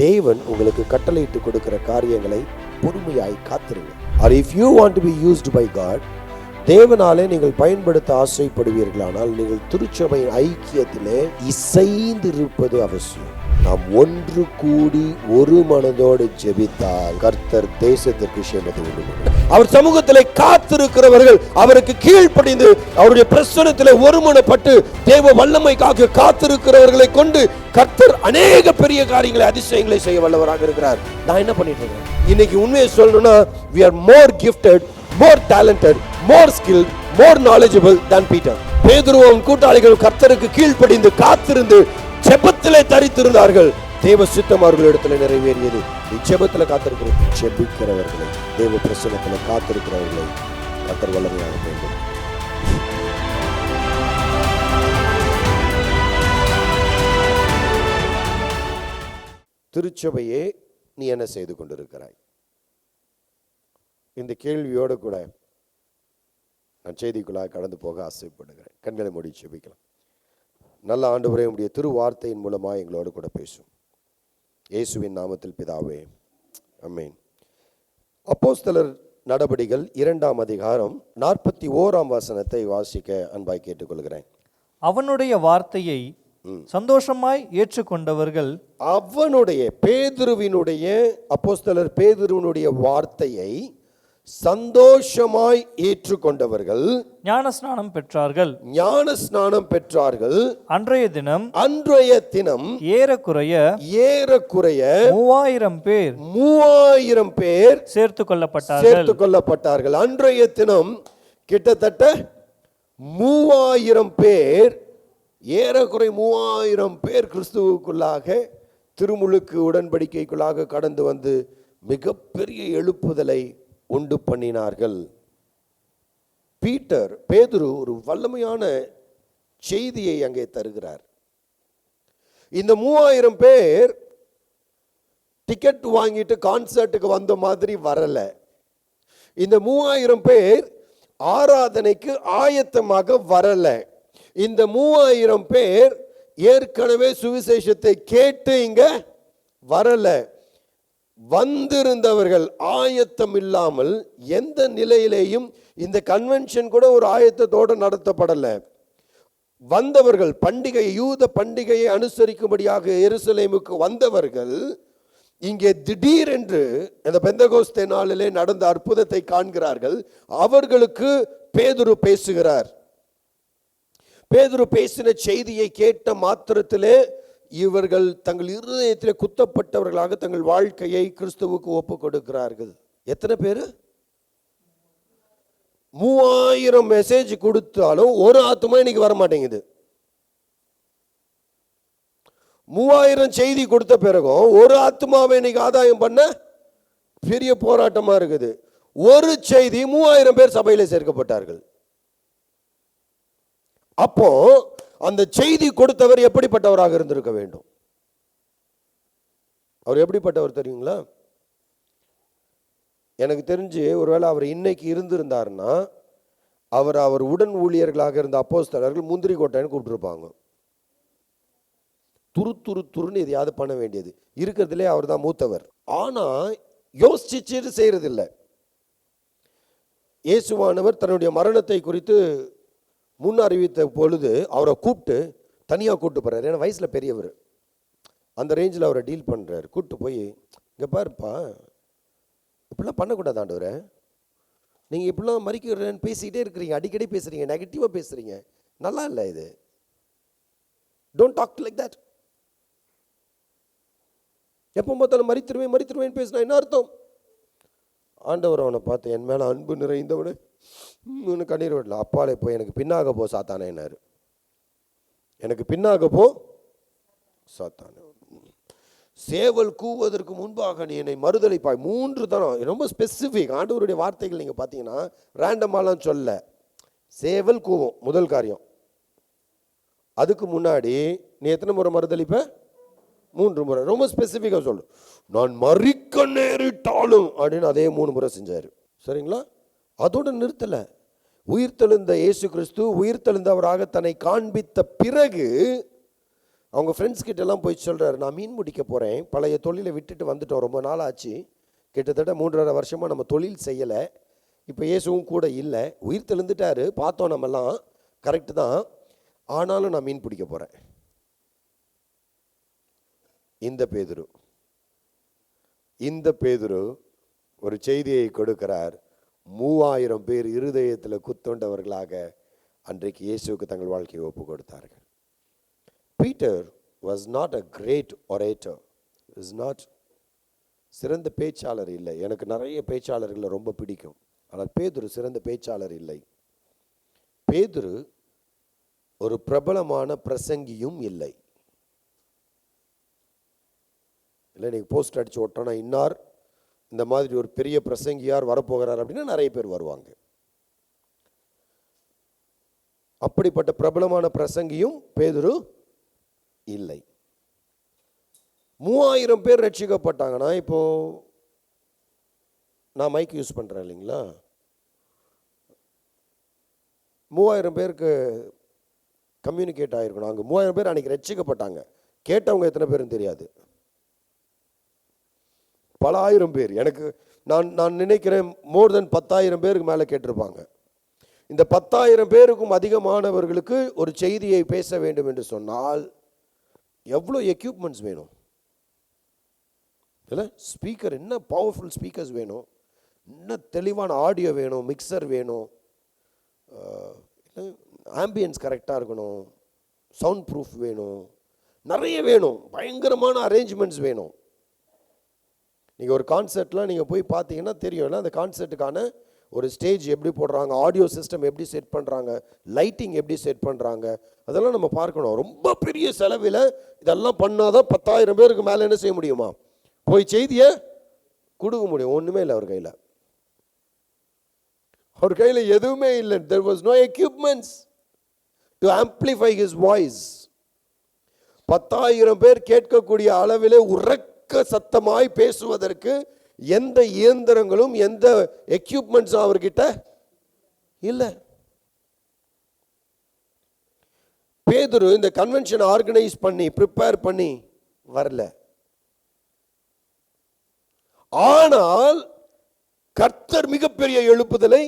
தேவன் உங்களுக்கு கட்டளையிட்டு கொடுக்கிற காரியங்களை பொறுமையாய் காத்திருங்க. Or if you want to be used by God, தேவனாலே நீங்கள் பயன்படுத்த ஆசைப்படுவீர்களானால் நீங்கள் திருச்சபையின் ஐக்கியத்திலே இசைந்திருப்பது அவசியம். நாம் ஒன்று கூடி ஒரு மனதோடு ஜெபித்தால் கர்த்தர் தேசத்திற்கு சேமத்தை உண்டு பண்ணுவார். அவர் சமூகத்திலே காத்திருக்கிறவர்கள் அவருக்கு கீழ்ப்படிந்து அவருடைய பிரசன்னத்திலே ஒருமனப்பட்டு தேவ வல்லமைக்காக காத்திருக்கிறவர்களை கொண்டு கர்த்தர் அநேக பெரிய காரியங்களை அதிசயங்களை செய்ய வல்லவராக இருக்கிறார். நான் என்ன பண்ணிட்டு இருக்கேன் இன்னைக்கு உண்மையை சொல்லணும்னா, we are more gifted, more talented, more skilled, more knowledgeable than Peter. பேதுருவும் கூட்டாளிகள் கர்த்தருக்கு கீழ்ப்படிந்து காத்திருந்து ஜெபத்திலே தரித்திருந்தார்கள். தேவ சித்தம் அவர்களிடத்தில் நிறைவேறியது. ஜெபத்தில் காத்திருக்கிற ஜெபிக்கிறவர்களை, தேவ பிரசன்னத்தில் காத்திருக்கிறவர்களை கர்த்தர் வல்லமையாக வேண்டும். திருச்சபையே நீ என்ன செய்து கொண்டிருக்கிறாய்? இந்த கேள்வியோடு கூட நான் செய்திக்குள்ளாக கடந்து போக ஆசைப்படுகிறேன். கண்களை மூடி ஜெபிக்கலாம். நல்ல ஆண்டவரே, உம்முடைய திருவார்த்தையின் மூலமாக எங்களோடு கூட பேசும். இயேசுவின் நாமத்தில் பிதாவே, ஆமென். அப்போஸ்தலர் நடபடிகள் 2ஆம் அதிகாரம் 41ஆம் வசனத்தை வாசிக்க அன்பாய் கேட்டுக்கொள்கிறேன். அவனுடைய வார்த்தையை சந்தோஷமாய் ஏற்றுக்கொண்டவர்கள், அவனுடைய பேதுருவினுடைய அப்போஸ்தலர் பேதுருவினுடைய வார்த்தையை சந்தோஷமாய் ஏற்றுக்கொண்டவர்கள் ஞானஸ்நானம் பெற்றார்கள். ஞானஸ்நானம் பெற்றார்கள். அன்றைய தினம் ஏறக்குறைய 3000 பேர் சேர்த்து கொள்ளப்பட்டார்கள். அன்றைய தினம் கிட்டத்தட்ட 3000 பேர், ஏறக்குறை 3000 பேர் கிறிஸ்துவுக்குள்ளாக திருமுழுக்கு உடன்படிக்கைக்குள்ளாக கடந்து வந்து மிகப்பெரிய எழுப்புதலை உண்டு பண்ணினார்கள். பேதுரு ஒரு வல்லமையான செய்தியை அங்கே தருகிறார். இந்த 3000 பேர் டிக்கெட் வாங்கிட்டு கான்சர்ட்டுக்கு வந்த மாதிரி வரல. இந்த 3000 பேர் ஆராதனைக்கு ஆயத்தமாக வரல. இந்த 3000 பேர் ஏற்கனவே சுவிசேஷத்தை கேட்டு இங்க வரல. வந்திருந்தவர்கள் ஆயத்தம் இல்லாமல் எந்த நிலையிலேயும் இந்த கன்வென்ஷன் கூட ஒரு ஆயத்தத்தோடு நடத்தப்படல. வந்தவர்கள் யூத பண்டிகையை அனுசரிக்கும்படியாக எருசலேமுக்கு வந்தவர்கள் இங்கே திடீரென்று இந்த பெந்தகோஸ்தே நாளிலே நடந்த அற்புதத்தை காண்கிறார்கள். அவர்களுக்கு பேதுரு பேசுகிறார். பேதுரு பேசின செய்தியை கேட்ட மாத்திரத்திலே இவர்கள் தங்கள் இருதயத்திலே குத்தப்பட்டவர்களாக தங்கள் வாழ்க்கையை கிறிஸ்துவுக்கு ஒப்பு கொடுக்கிறார்கள். எத்தனை பேர்? 3000 மெசேஜ் கொடுத்தாலும் ஒரு ஆத்துமா இன்னைக்கு வர மாட்டேங்குது. 3000 செய்தி கொடுத்த பிறகும் ஒரு ஆத்துமாவை இன்னைக்கு ஆதாயம் பண்ண பெரிய போராட்டமா இருக்குது. ஒரு செய்தி 3000 பேர் சபையில சேர்க்கப்பட்டார்கள். அப்போ அந்த செய்தி கொடுத்தவர் எப்படிப்பட்டவராக இருந்திருக்க வேண்டும்? அவர் எப்படிப்பட்டவர் தெரியுங்களா? எனக்கு தெரிஞ்சு ஒருவேளை அவர் இன்னைக்கு இருந்திருந்தாருன்னா அவர் உடன் ஊழியர்களாக இருந்த அப்போஸ்தலர்கள் முந்திரி கோட்டைன்னு கூப்பிட்டுருப்பாங்க. துருன்னு எதையாவது பண்ண வேண்டியது இருக்கிறதுலே அவர் தான் மூத்தவர். ஆனா யோசிச்சு செய்யறதில்லை. இயேசுவானவர் தன்னுடைய மரணத்தை குறித்து முன் அறிவித்த பொழுது அவரை கூப்பிட்டு தனியாக கூப்பிட்டு போறாரு. ஏன்னா வயசில் பெரியவர், அந்த ரேஞ்சில் அவரை டீல் பண்ணுறாரு. கூப்பிட்டு போய், இங்கே பாருப்பா, இப்படிலாம் பண்ணக்கூடாது ஆண்டவரே, நீங்கள் இப்படிலாம் மறிக்கிறேன்னு பேசிக்கிட்டே இருக்கிறீங்க, அடிக்கடி பேசுகிறீங்க, நெகட்டிவாக பேசுகிறீங்க, நல்லா இல்லை இது. Don't talk like that. எப்போ பார்த்தாலும் மறித்துருவேன் பேசினா என்ன அர்த்தம்? ஆண்டவர் அவனை பார்த்து, என் மேலே அன்பு நிறைந்தவனு இன்னும் கண்ணீர் விடல, அப்பாலே போய் எனக்கு பின்னாக போ சாத்தானேன்னாரு. எனக்கு பின்னாக போ சாத்தானே. சேவல் கூவதற்கு முன்பாக நீ என்னை மறுதலிப்பாய். 3 தரம், ரொம்ப ஸ்பெசிஃபிக். ஆண்டவருடைய வார்த்தைகள் நீங்கள் பார்த்தீங்கன்னா ரேண்டமாலாம் சொல்ல. சேவல் கூவும் முதல் காரியம். அதுக்கு முன்னாடி நீ எத்தனை முறை மறுதலிப்ப? 3 முறை. ரொம்ப ஸ்பெசிஃபிக்காக சொல்லு. நான் மறிக்க நேரிட்டாலும் அப்படின்னு அதே 3 முறை செஞ்சாரு. சரிங்களா? அதோடு நிறுத்தலை. உயிர்த்தெழுந்த இயேசு கிறிஸ்து உயிர்த்தெழுந்தவராக தன்னை காண்பித்த பிறகு அவங்க ஃப்ரெண்ட்ஸ் கிட்டலாம் போய் சொல்கிறாரு, நான் மீன் பிடிக்க போகிறேன், பழைய தொழிலை விட்டுட்டு வந்துட்டோம், ரொம்ப நாள் ஆச்சு, கிட்டத்தட்ட 3.5 வருஷமாக நம்ம தொழில் செய்யலை, இப்போ இயேசுவும் கூட இல்லை, உயிர் தெழுந்துட்டாரு, பார்த்தோம் நம்மெல்லாம் கரெக்டு தான், ஆனாலும் நான் மீன் பிடிக்க போகிறேன். இந்த பேதுரு ஒரு செய்தியை கொடுக்கிறார். 3000 பேர் இருதயத்தில் குத்தொண்டவர்களாக அன்றைக்கு இயேசுவுக்கு தங்கள் வாழ்க்கையை ஒப்பு கொடுத்தார்கள். Peter was not a great orator, is not, சிறந்த பேச்சாளர் இல்லை. எனக்கு நிறைய பேச்சாளர்களை ரொம்ப பிடிக்கும், ஆனால் பேதுரு சிறந்த பேச்சாளர் இல்லை. பேதுரு ஒரு பிரபலமான பிரசங்கியும் இல்லை. இல்லை, நீங்கள் போஸ்ட் அடித்து ஒட்டோன்னா இன்னார் இந்த மாதிரி ஒரு பெரிய பிரசங்கியார் வரப்போகிறார் அப்படின்னா நிறைய பேர் வருவாங்க. அப்படிப்பட்ட பிரபலமான பிரசங்கியும் பேதுரு இல்லை. 3000 பேர் ரட்சிக்கப்பட்டாங்கன்னா, இப்போ நான் மைக் யூஸ் பண்ணுறேன் இல்லைங்களா, 3000 பேருக்கு கம்யூனிகேட் ஆகிருக்கணும். அங்கே 3000 பேர் அன்றைக்கி ரட்சிக்கப்பட்டாங்க. கேட்டவங்க எத்தனை பேருன்னு தெரியாது, பல ஆயிரம் பேர். எனக்கு நான் நினைக்கிறேன் மோர் தென் 10,000 பேருக்கு மேலே கேட்டிருப்பாங்க. இந்த 10,000 பேருக்கும் அதிகமானவர்களுக்கு ஒரு செய்தியை பேச வேண்டும் என்று சொன்னால் எவ்வளோ எக்யூப்மெண்ட்ஸ் வேணும் இல்லை? ஸ்பீக்கர், என்ன பவர்ஃபுல் ஸ்பீக்கர்ஸ் வேணும், என்ன தெளிவான ஆடியோ வேணும், மிக்சர் வேணும், ஆம்பியன்ஸ் கரெக்டாக இருக்கணும், சவுண்ட் ப்ரூஃப் வேணும், நிறைய வேணும், பயங்கரமான அரேஞ்ச்மெண்ட்ஸ் வேணும். நீங்கள் ஒரு கான்சர்ட்லாம் நீங்கள் போய் பார்த்தீங்கன்னா தெரியும், அந்த கான்சர்ட்டுக்கான ஒரு ஸ்டேஜ் எப்படி போடுறாங்க, ஆடியோ சிஸ்டம் எப்படி செட் பண்ணுறாங்க, லைட்டிங் எப்படி செட் பண்ணுறாங்க, அதெல்லாம் நம்ம பார்க்கணும். ரொம்ப பெரிய செலவில் இதெல்லாம் பண்ணால் தான் 10,000 பேருக்கு மேலே என்ன செய்ய முடியுமா, போய் செய்தியை கொடுக்க முடியும். ஒன்றுமே இல்லை அவர் கையில் எதுவுமே இல்லை. there was no equipments to amplify his voice. 10,000 பேர் கேட்கக்கூடிய அளவிலே உறக்க சத்தமாய் பேசுவதற்கு எந்த இயந்திரங்களும் எந்த எக்யூப்மெண்ட்ஸும் அவர்கிட்ட இல்லை. பேதுரு இந்த கன்வென்ஷன் ஆர்கனைஸ் பண்ணி ப்ரிப்பேர் பண்ணி வரல. ஆனால் கர்த்தர் மிகப்பெரிய எழுப்புதலை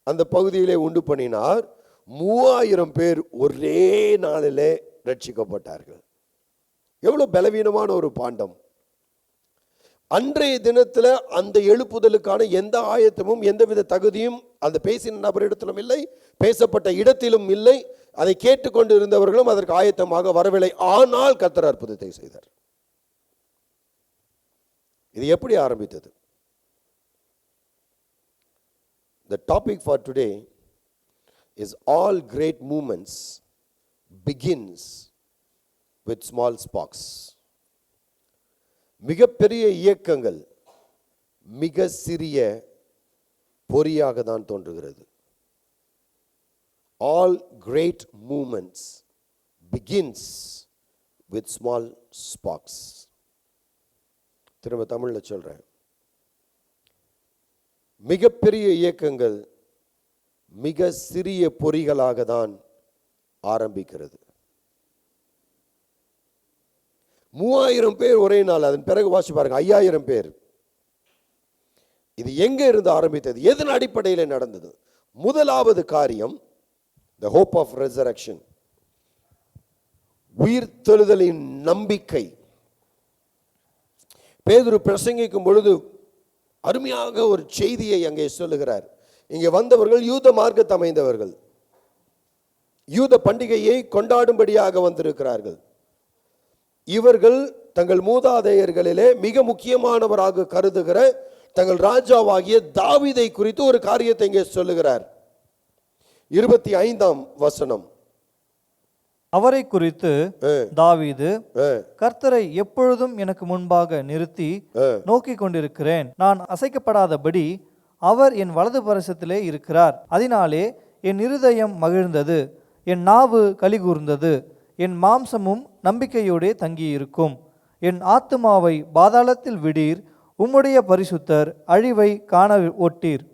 அந்த பகுதியிலே உண்டு பண்ணினார். 3000 பேர் ஒரே நாளிலே ரட்சிக்கப்பட்டார்கள். எவ்வளவு பலவீனமான ஒரு பாண்டம். அன்றைய தினத்தில் அந்த எழுப்புதலுக்கான எந்த ஆயத்தமும் எந்தவித தகுதியும் அந்த பேசின நபரிடத்திலும் இல்லை, பேசப்பட்ட இடத்திலும் இல்லை, அதை கேட்டுக்கொண்டு இருந்தவர்களும் அதற்கு ஆயத்தமாக வரவில்லை. ஆனால் கர்த்தர் அற்புதத்தை செய்தார். இது எப்படி ஆரம்பித்தது? The topic for today is all great movements begins with small sparks. மிகப்பெரிய இயக்கங்கள் மிக சிறிய பொறியாக தான் தோன்றுகிறது. All great movements begins with small sparks. திரும்ப தமிழ்ல சொல்றேன். மிகப்பெரிய இயக்கங்கள் மிக சிறிய பொறிகளாக தான் ஆரம்பிக்கிறது. 3000 பேர் ஒரே நாள், அதன் பிறகு வாசி பாருங்க 5000 பேர். இது எங்க இருந்து ஆரம்பித்தது, எதன் அடிப்படையில் நடந்தது? முதலாவது காரியம் the hope of resurrection, உயிர்த்தெழுதலின் நம்பிக்கை. பேதுரு பிரசங்கிக்கும் பொழுது அருமையாக ஒரு செய்தியை அங்கே சொல்லுகிறார். இங்கே வந்தவர்கள் யூத மார்க்கத்தை அமைந்தவர்கள், யூத பண்டிகையை கொண்டாடும்படியாக வந்திருக்கிறார்கள். இவர்கள் தங்கள் மூதாதையர்களிலே மிக முக்கியமானவராக கருதுகிற தங்கள் ராஜாவாகிய தாவீதை குறித்து ஒரு காரியத்தை இங்கே சொல்லுகிறார். 25ஆம் வசனம். அவரை குறித்து தாவீது, கர்த்தரை எப்பொழுதும் எனக்கு முன்பாக நிறுத்தி நோக்கிக் கொண்டிருக்கிறேன், நான் அசைக்கப்படாதபடி அவர் என் வலது பரிசத்திலே இருக்கிறார். அதனாலே என் இருதயம் மகிழ்ந்தது, என் நாவு கலிகூர்ந்தது, என் மாம்சமும் நம்பிக்கையோடே தங்கியிருக்கும். என் ஆத்துமாவை பாதாளத்தில் விடீர், உம்முடைய பரிசுத்தர் அழிவை காண ஒட்டீர்.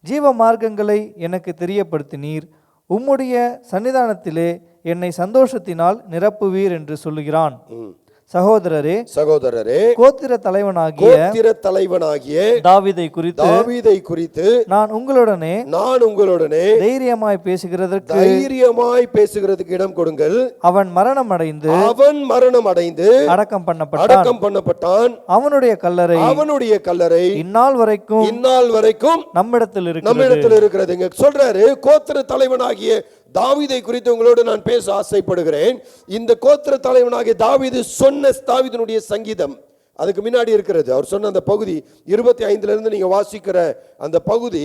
ஜீவ மார்க்கங்களை எனக்கு தெரியப்படுத்தினீர், உம்முடைய சன்னிதானத்திலே என்னை சந்தோஷத்தினால் நிரப்புவீர் என்று சொல்லுகிறான். சகோதரரே சகோதரரே, கோத்திர தலைவனாகிய தாவீதை குறித்து நான் உங்களுடனே தைரியமாய் பேசுகிறதற்கு இடம் கொடுங்கள். அவன் மரணம் அடைந்து அடக்கம் பண்ணப்பட்டான். அவனுடைய கல்லறை இந்நாள் வரைக்கும் நம்மிடத்தில் இருக்கிறது. இங்க சொல்றாரு, கோத்திர தலைவனாகிய தாவீதை குறித்து உங்களோடு நான் பேச ஆசைப்படுகிறேன். இந்த கோத்திர தலைவனாகிய தாவீதினுடைய சங்கீதம் அதுக்கு முன்னாடி இருக்கிறது. அவர் சொன்ன அந்த பகுதி 25 இருந்து நீங்க வாசிக்கிற அந்த பகுதி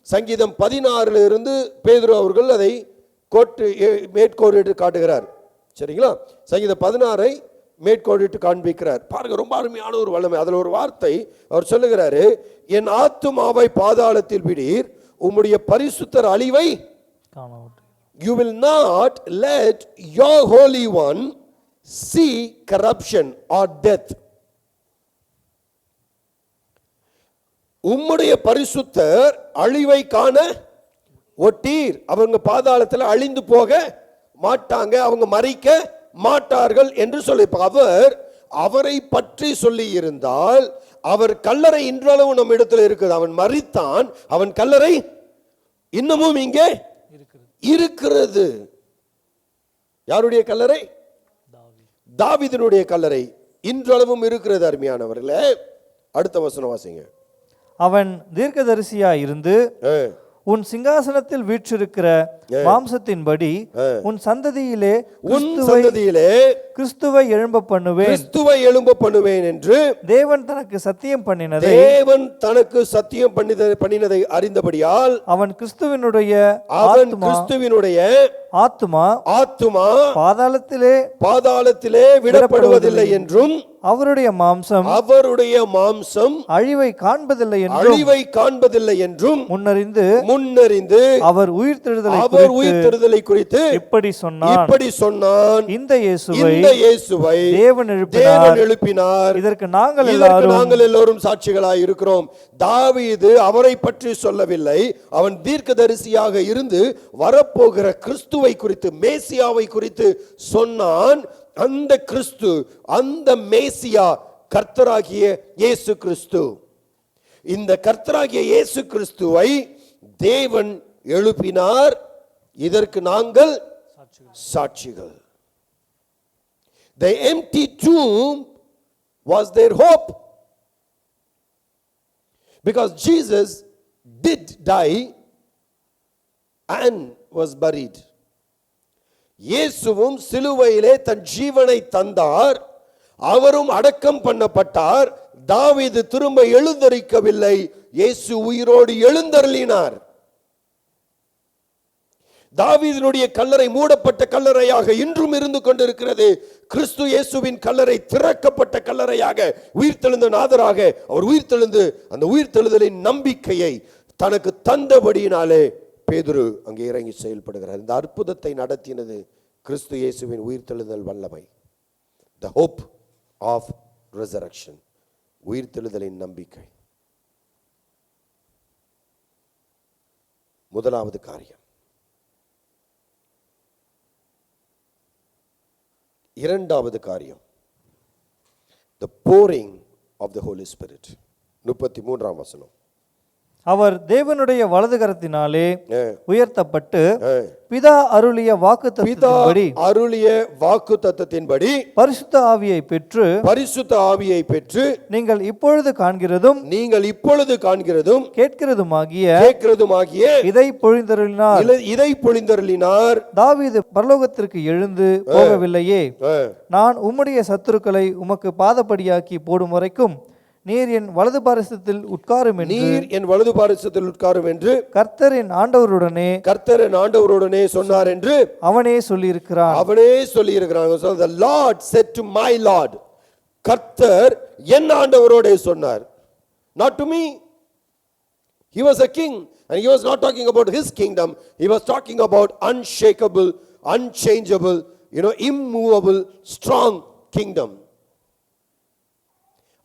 சங்கீதம் 16 இருந்து பேதுரு அவர்கள் அதை மேற்கோளிட்டு காட்டுகிறார். சரிங்களா? சங்கீதம் 16 மேற்கோளிட்டு காண்பிக்கிறார். பாருங்க, ரொம்ப அருமையான ஒரு வல்லமை. அதுல ஒரு வார்த்தை அவர் சொல்லுகிறாரு, என் ஆத்துமாவை பாதாளத்தில் விடீர், உம்முடைய பரிசுத்தர் அழிவை you will not let your holy one see corruption or death. உம்முடைய பரிசுத்தர் அழிவை காண ஒட்டீர். அவங்க பாதாளத்தில் அழிந்து போக மாட்டாங்க, அவங்க மரிக்க மாட்டார்கள் என்று சொல்லி அவரை பற்றி சொல்லி இருந்தால், அவர் கல்லறை இன்றளவு நம்ம இடத்துல இருக்குது. அவன் மரித்தான், அவன் கல்லறை இன்னமும் இங்கே இருக்கிறது. யாருடைய கல்லறை? தாவீதினுடைய கல்லறை இன்றளவும் இருக்கிறது. அருமையானவர்களே, அடுத்த வசனம் வாசிங்க. அவன் தீர்க்கதரிசியாய் இருந்து உன் சிங்காசனத்தில் வீற்றிருக்கிற மாம்சத்தின்படி உன் சந்ததியிலே கிறிஸ்துவை எழும்ப பண்ணுவேன் என்று தேவன் தனக்கு சத்தியம் பண்ணினதை அறிந்தபடியால் அவன் கிறிஸ்துவினுடைய ஆத்துமா பாதாளத்திலே விடப்படுவதில்லை என்றும் அவருடைய மாம்சம் அழிவை காண்பதில்லை என்றும் முன்னறிந்து அவர் உயிர்த்தெழுதலை குறித்து இப்படி சொன்னான். இந்த இயேசுவை தேவன் எழுப்பினார். இதற்கு நாங்கள் எல்லோரும் சாட்சிகளாய் இருக்கிறோம். தாவீது அவரை பற்றி சொல்லவில்லை, அவன் தீர்க்கதரிசியாக இருந்து வரப்போகிற கிறிஸ்துவை குறித்து, மேசியாவை குறித்து சொன்னான். அந்த கிறிஸ்து, அந்த மேசியா கர்த்தராகிய இயேசு கிறிஸ்து. இந்த கர்த்தராகிய இயேசு கிறிஸ்துவை தேவன் எழுப்பினார். இதற்கு நாங்கள் சாட்சிகள். The empty tomb was their hope, because Jesus did die and was buried. இயேசுவும் சிலுவையிலே தன் ஜீவனை தந்தார், அவரும் அடக்கம் பண்ணப்பட்டார். தாவீது திரும்ப எழுந்தரிக்கவில்லை, இயேசு உயிரோடு எழுந்தருளினார். தாவீதினுடைய கல்லறை மூடப்பட்ட கல்லறையாக இன்றும் இருந்து கொண்டிருக்கிறது. கிறிஸ்து இயேசுவின் கல்லறை திறக்கப்பட்ட கல்லறையாக, உயிர்த்தெழுந்த நாதராக அவர் உயிர்த்தெழுந்து அந்த உயிர்த்தெழுதலின் நம்பிக்கையை தனக்கு தந்தபடியினாலே பேதுரு அங்கே இறங்கி செயல்படுகிறார். இந்த அற்புதத்தை நடத்தினது கிறிஸ்து இயேசுவின் உயிர்த்தெழுதல் வல்லமை. The hope of resurrection, உயிர்த்தெழுதலின் நம்பிக்கை. முதலாவது காரியம். இரண்டாவது காரியம், the pouring of the Holy Spirit. 33ஆம் வசனம். அவர் தேவனுடைய வலது கரத்தினாலே உயர்த்தப்பட்டு பிதா அருளிய வாக்குத்தத்தத்தின்படி பரிசுத்த ஆவியை பெற்று நீங்கள் இப்பொழுது காண்கிறதும் கேட்கிறதுமாகிய இதை பொழிந்தருளினார். தாவீது பரலோகத்திற்கு எழுந்து போகவில்லையே, நான் உம்முடைய சத்துருக்களை உமக்கு பாதப்படியாக்கி போடும் வரைக்கும் நீர் என் வலது பாரிசத்தில் உட்காரும் என்று கர்த்தரின் ஆண்டவருடனே சொன்னார் என்று அவனே சொல்லியிருக்கிறான். The Lord said to my Lord, கர்த்தர் என் ஆண்டவரோடே சொன்னார். Not to me. He was a king and he was not talking about his kingdom. He was talking about unshakable, unchangeable, immovable, strong kingdom.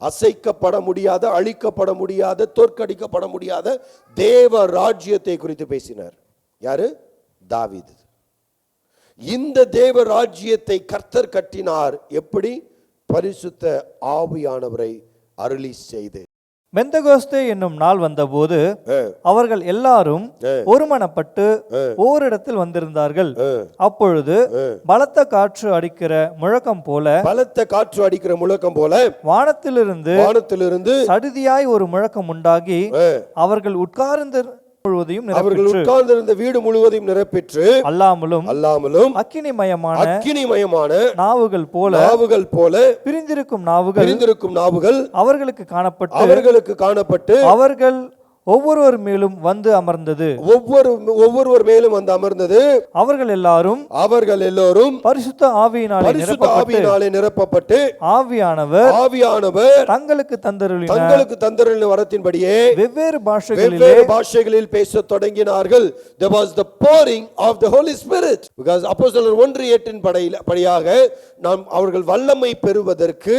அசைக்கப்பட முடியாத, அழிக்கப்பட முடியாத, தோற்கடிக்கப்பட முடியாத தேவ ராஜ்யத்தை குறித்து பேசினார். யாரு? தாவீது. இந்த தேவ ராஜ்யத்தை கர்த்தர் கட்டினார் எப்படி? பரிசுத்த ஆவியானவரை அருளி செய்து. பெந்தகோஸ்தே என்னும் நாள் வந்தபோது அவர்கள் எல்லாரும் ஒருமனப்பட்டு ஓரிடத்தில் வந்திருந்தார்கள். அப்பொழுது பலத்த காற்று அடிக்கிற முழக்கம் போல வானத்திலிருந்து சடுதியாய் ஒரு முழக்கம் உண்டாகி அவர்கள் உட்கார்ந்திருந்த வீடு முழுவதையும் நிரப்பிற்று. அல்லாமலும் அக்கினிமயமான நாவுகள் போல பிரிந்திருக்கும் நாவுகள் அவர்களுக்கு காணப்பட்டு அவர்கள் ஒவ்வொருவர் மேலும் வந்து அமர்ந்தது. அவர்கள் எல்லாரும் பரிசுத்த ஆவியினாலே நிரப்பப்பட்டு ஆவியானவர் தங்களுக்கு தந்தருளின வரத்தின்படியே வெவ்வேறு பாஷைகளில் பேசத் தொடங்கினார்கள். There was the pouring of the Holy Spirit. Because அப்போஸ்தலர் 1:8 படியாக நாம் அவர்கள் வல்லமை பெறுவதற்கு,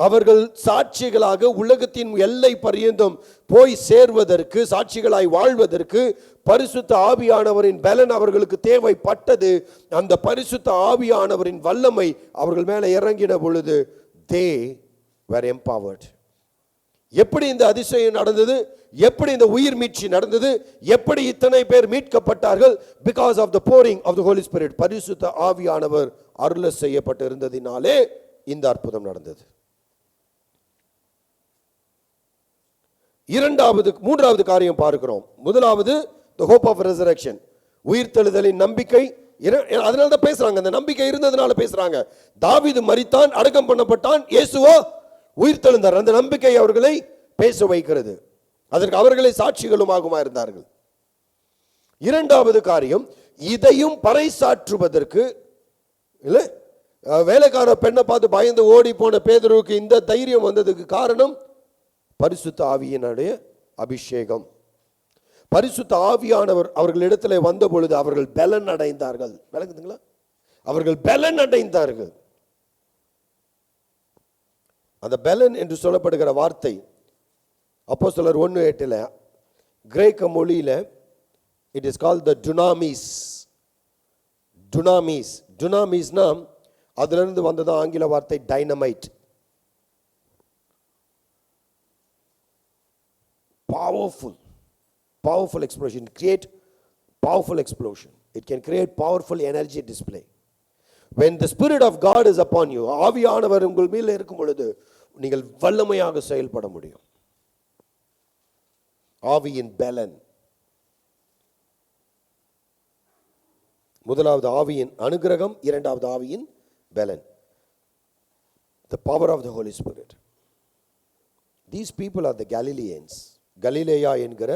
அவர்கள் சாட்சிகளாக உலகத்தின் எல்லை பரியந்தம் போய் சேர்வதற்கு, சாட்சிகளாய் வாழ்வதற்கு பரிசுத்த ஆவியானவரின் பலன் அவர்களுக்கு தேவைப்பட்டது. அந்த பரிசுத்த ஆவியானவரின் வல்லமை அவர்கள் மேலே இறங்கின பொழுது they were empowered. எப்படி இந்த அதிசயம் நடந்தது? எப்படி இந்த உயிர் மீட்சி நடந்தது? எப்படி இத்தனை பேர் மீட்கப்பட்டார்கள்? Because of the pouring of the Holy Spirit. பரிசுத்த ஆவியானவர் அருள செய்யப்பட்டு இருந்ததினாலே இந்த அற்புதம் நடந்தது. மூன்றாவது காரியம் பார்க்கிறோம். முதலாவது the hope of resurrection, உயிர்த்தெழுதலின் நம்பிக்கை. அதனால தான் பேசுறாங்க, அந்த நம்பிக்கை இருந்ததுனால பேசுறாங்க. தாவீது மரித்தான், அடக்கம் பண்ணப்பட்டான், இயேசுவோ உயிர்த்தெழுந்தார். அந்த நம்பிக்கை அவர்களை பேச வைக்கிறது. அதற்கு அவர்களை சாட்சிகளுமாகுமா இருந்தார்கள். இரண்டாவது காரியம், இதையும் பறைசாற்றுவதற்கு இல்ல, வேலைக்கார பெண்ணை பார்த்து பயந்து ஓடி போன பேதுருவுக்கு இந்த தைரியம் வந்ததுக்கு காரணம் பரிசுத்த ஆவியினுடைய அபிஷேகம். பரிசுத்த ஆவியானவர் அவர்களிடத்தில் வந்த பொழுது அவர்கள் பலன் அடைந்தார்கள். விளங்குதுங்களா? அவர்கள் பலன் அடைந்தார்கள். அந்த பலன் என்று சொல்லப்படுகிற வார்த்தை அப்போஸ்தலர் 1:8 கிரேக்க மொழியில it is called the dunamis. டுனாமிஸ்னா அதிலிருந்து வந்ததான் ஆங்கில வார்த்தை dynamite. powerful explosion, create powerful explosion. It can create powerful energy display. When the Spirit of God is upon you, ஆவியானவர் உங்கள் மேல் இருக்கும் பொழுது நீங்கள் வல்லமையாக செயல்பட முடியும். ஆவியின் பலன். முதலாவது ஆவியின் அனுக்கிரகம், இரண்டாவது ஆவியின் பலன். The power of the Holy Spirit. These people are the Galileans. கலிலேயா என்கிற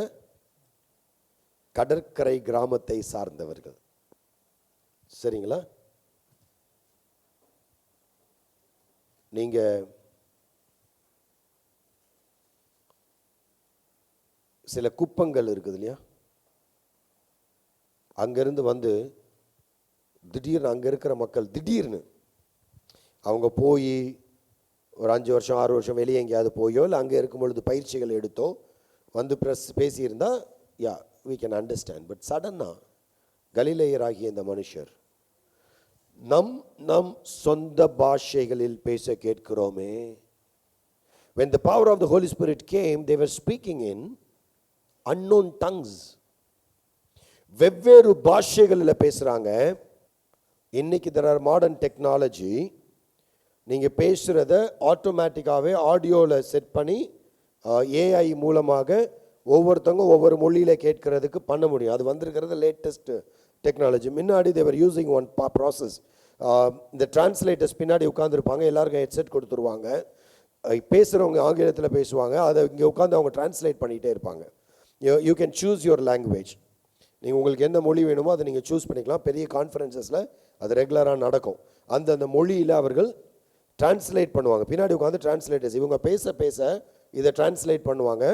கடற்கரை கிராமத்தை சார்ந்தவர்கள். சரிங்களா? நீங்க சில குப்பங்கள் இருக்குது இல்லையா, அங்கிருந்து வந்து திடீர்னு அங்க இருக்கிற மக்கள் திடீர்னு அவங்க போய் ஒரு 5 வருஷம் 6 வருஷம் வெளியே எங்கேயாவது போயோ இல்லை அங்கே இருக்கும் பொழுது பயிற்சிகள் எடுத்தோ வந்து பேசியிருந்தா யா we can understand. பட் சடனாக கலிலேயராகிய இந்த மனுஷர் நம் சொந்த பாஷைகளில் பேச கேட்கிறோமே. when the power of the Holy Spirit came, they were speaking in unknown tongues. வெவ்வேறு பாஷைகளில் பேசுகிறாங்க. இன்னைக்கு there are modern technology. நீங்கள் பேசுகிறத ஆட்டோமேட்டிக்காகவே ஆடியோவில் செட் பண்ணி ஏஐ மூலமாக ஒவ்வொருத்தவங்க ஒவ்வொரு மொழியில் கேட்கறதுக்கு பண்ண முடியும். அது வந்திருக்கிறது லேட்டஸ்ட் டெக்னாலஜி. முன்னாடி தேவர் யூஸிங் ஒன் ப்ராசஸ். இந்த டிரான்ஸ்லேட்டர்ஸ் பின்னாடி உட்காந்துருப்பாங்க, எல்லாருக்கும் ஹெட்செட் கொடுத்துருவாங்க. பேசுகிறவங்க ஆங்கிலத்தில் பேசுவாங்க, அதை இங்கே உட்காந்து அவங்க டிரான்ஸ்லேட் பண்ணிகிட்டே இருப்பாங்க. You can choose your language. நீங்கள் உங்களுக்கு எந்த மொழி வேணுமோ அதை நீங்கள் சூஸ் பண்ணிக்கலாம். பெரிய கான்ஃபரன்சஸில் அது ரெகுலராக நடக்கும். அந்தந்த மொழியில் அவர்கள் டிரான்ஸ்லேட் பண்ணுவாங்க. பின்னாடி உட்காந்து டிரான்ஸ்லேட்டர்ஸ் இவங்க பேச பேச இதை டிரான்ஸ்லேட் பண்ணுவாங்க.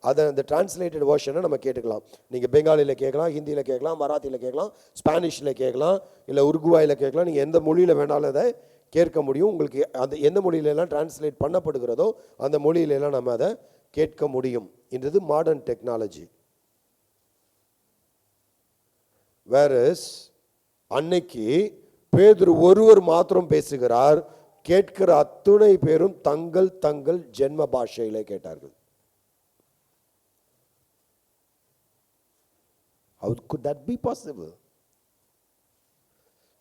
அதை அந்த டிரான்ஸ்லேட்டட் வேர்ஷனை நம்ம கேட்டுக்கலாம். நீங்கள் பெங்காலியில் கேட்கலாம், ஹிந்தியில் கேட்கலாம், மராத்தியில் கேட்கலாம், ஸ்பானிஷில் கேட்கலாம், இல்லை உருகுவாயில் கேட்கலாம். நீங்கள் எந்த மொழியில் வேணாலும் அதை கேட்க முடியும். உங்களுக்கு அந்த எந்த மொழியிலெல்லாம் டிரான்ஸ்லேட் பண்ணப்படுகிறதோ அந்த மொழியிலெல்லாம் நம்ம அதை கேட்க முடியும். என்றது மாடர்ன் டெக்னாலஜி. வேறஸ் அன்னைக்கு பேதுரு ஒருவர் மாத்திரம் பேசுகிறார். கேட்கிற அத்துணை பேரும் தங்கள் தங்கள் ஜென்ம பாஷையிலே கேட்டார்கள். How could that be possible?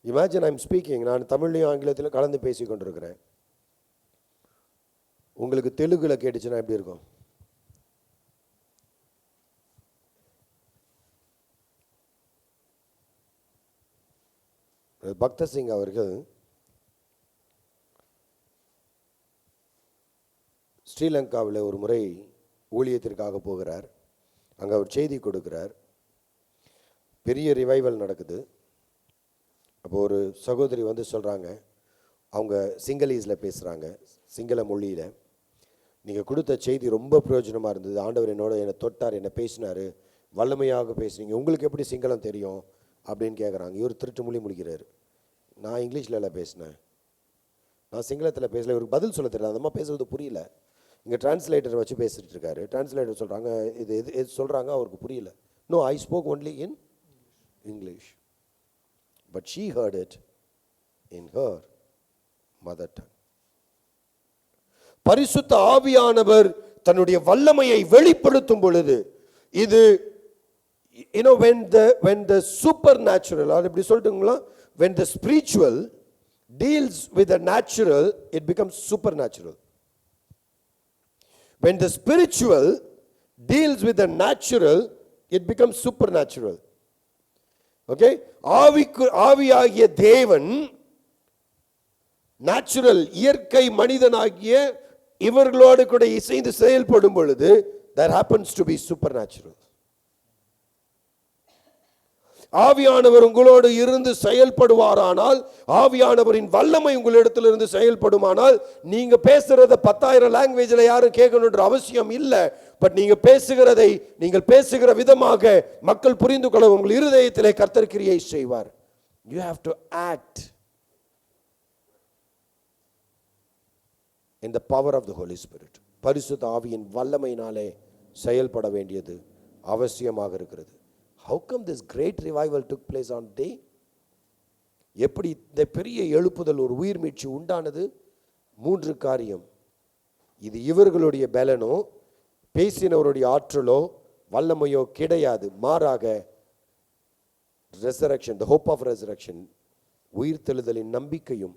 Imagine I'm speaking. நான் தமிழ்லையும் ஆங்கிலத்திலும் கலந்து பேசி கொண்டிருக்கிறேன். உங்களுக்கு தெலுங்குல கேட்டுச்சுன்னா எப்படி இருக்கும்? பக்த சிங் அவர்கள் ஸ்ரீலங்காவில் ஒரு முறை ஊழியத்திற்காக போகிறார். அங்கே அவர் செய்தி கொடுக்கிறார். பெரிய ரிவைவல் நடக்குது. அப்போ ஒரு சகோதரி வந்து சொல்கிறாங்க, அவங்க சிங்களீஸில் பேசுகிறாங்க, சிங்கள மொழியில், நீங்கள் கொடுத்த செய்தி ரொம்ப பிரயோஜனமாக இருந்தது, ஆண்டவர் என்னை தொட்டார், என்னை பேசினார், வல்லமையாக பேசுனீங்க, உங்களுக்கு எப்படி சிங்களம் தெரியும் அப்படின்னு கேட்குறாங்க. இவர் திருட்டு மொழி முடிக்கிறார். நான் இங்கிலீஷில் பேசினேன், நான் சிங்களத்தில் பேசல. இவருக்கு பதில் சொல்ல தெரியல, அந்த மாதிரி பேசுறது புரியல. இங்கே டிரான்ஸ்லேட்டர் வச்சு பேசிகிட்டு இருக்காரு. டிரான்ஸ்லேட்டர் சொல்கிறாங்க, இது எது சொல்கிறாங்க அவருக்கு புரியல. No, I spoke only in English, but she heard it in her mother tongue. பரிசுத்த ஆவியானவர் தன்னுடைய வல்லமையை வெளிப்படுத்தும் பொழுது, இது when the supernatural, or இப்படி சொல்லிட்டுங்களா, when the spiritual deals with the natural, it becomes supernatural. When the spiritual deals with the natural, it becomes supernatural. Okay, ஆவியாகிய தேவன் நேச்சுரல் இயற்கை மனிதனாகிய இவர்களோடு கூட இசைந்து செயல்படும் பொழுது that happens to be supernatural. ஆவியானவர் உங்களோடு இருந்து செயல்படுவாரானால், ஆவியானவரின் வல்லமை உங்களிடத்தில் இருந்து செயல்படுமானால், நீங்க பேசுறத 10,000 லாங்குவேஜ்ல யாரும் கேட்கணுன்ற அவசியம் இல்லை. பட் நீங்கள் பேசுகிற விதமாக மக்கள் புரிந்து கொள்ள உங்கள் இருதயத்திலே கர்த்தர் கிரியை செய்வார். You have to act in the power of the Holy Spirit. பரிசுத்த ஆவியின் வல்லமையினாலே செயல்பட வேண்டியது அவசியமாக இருக்கிறது. How come this great revival took place on day? எப்படி இந்த பெரிய எழுப்புதல், ஒரு உயிர் மீட்சி உண்டானது? 3 காரியம். இது இவர்களுடைய பலனோ பேசினவருடைய ஆற்றலோ வல்லமையோ கிடையாது. மாறாக resurrection, the hope of resurrection, உயிர்த்தெழுதலின் நம்பிக்கையும்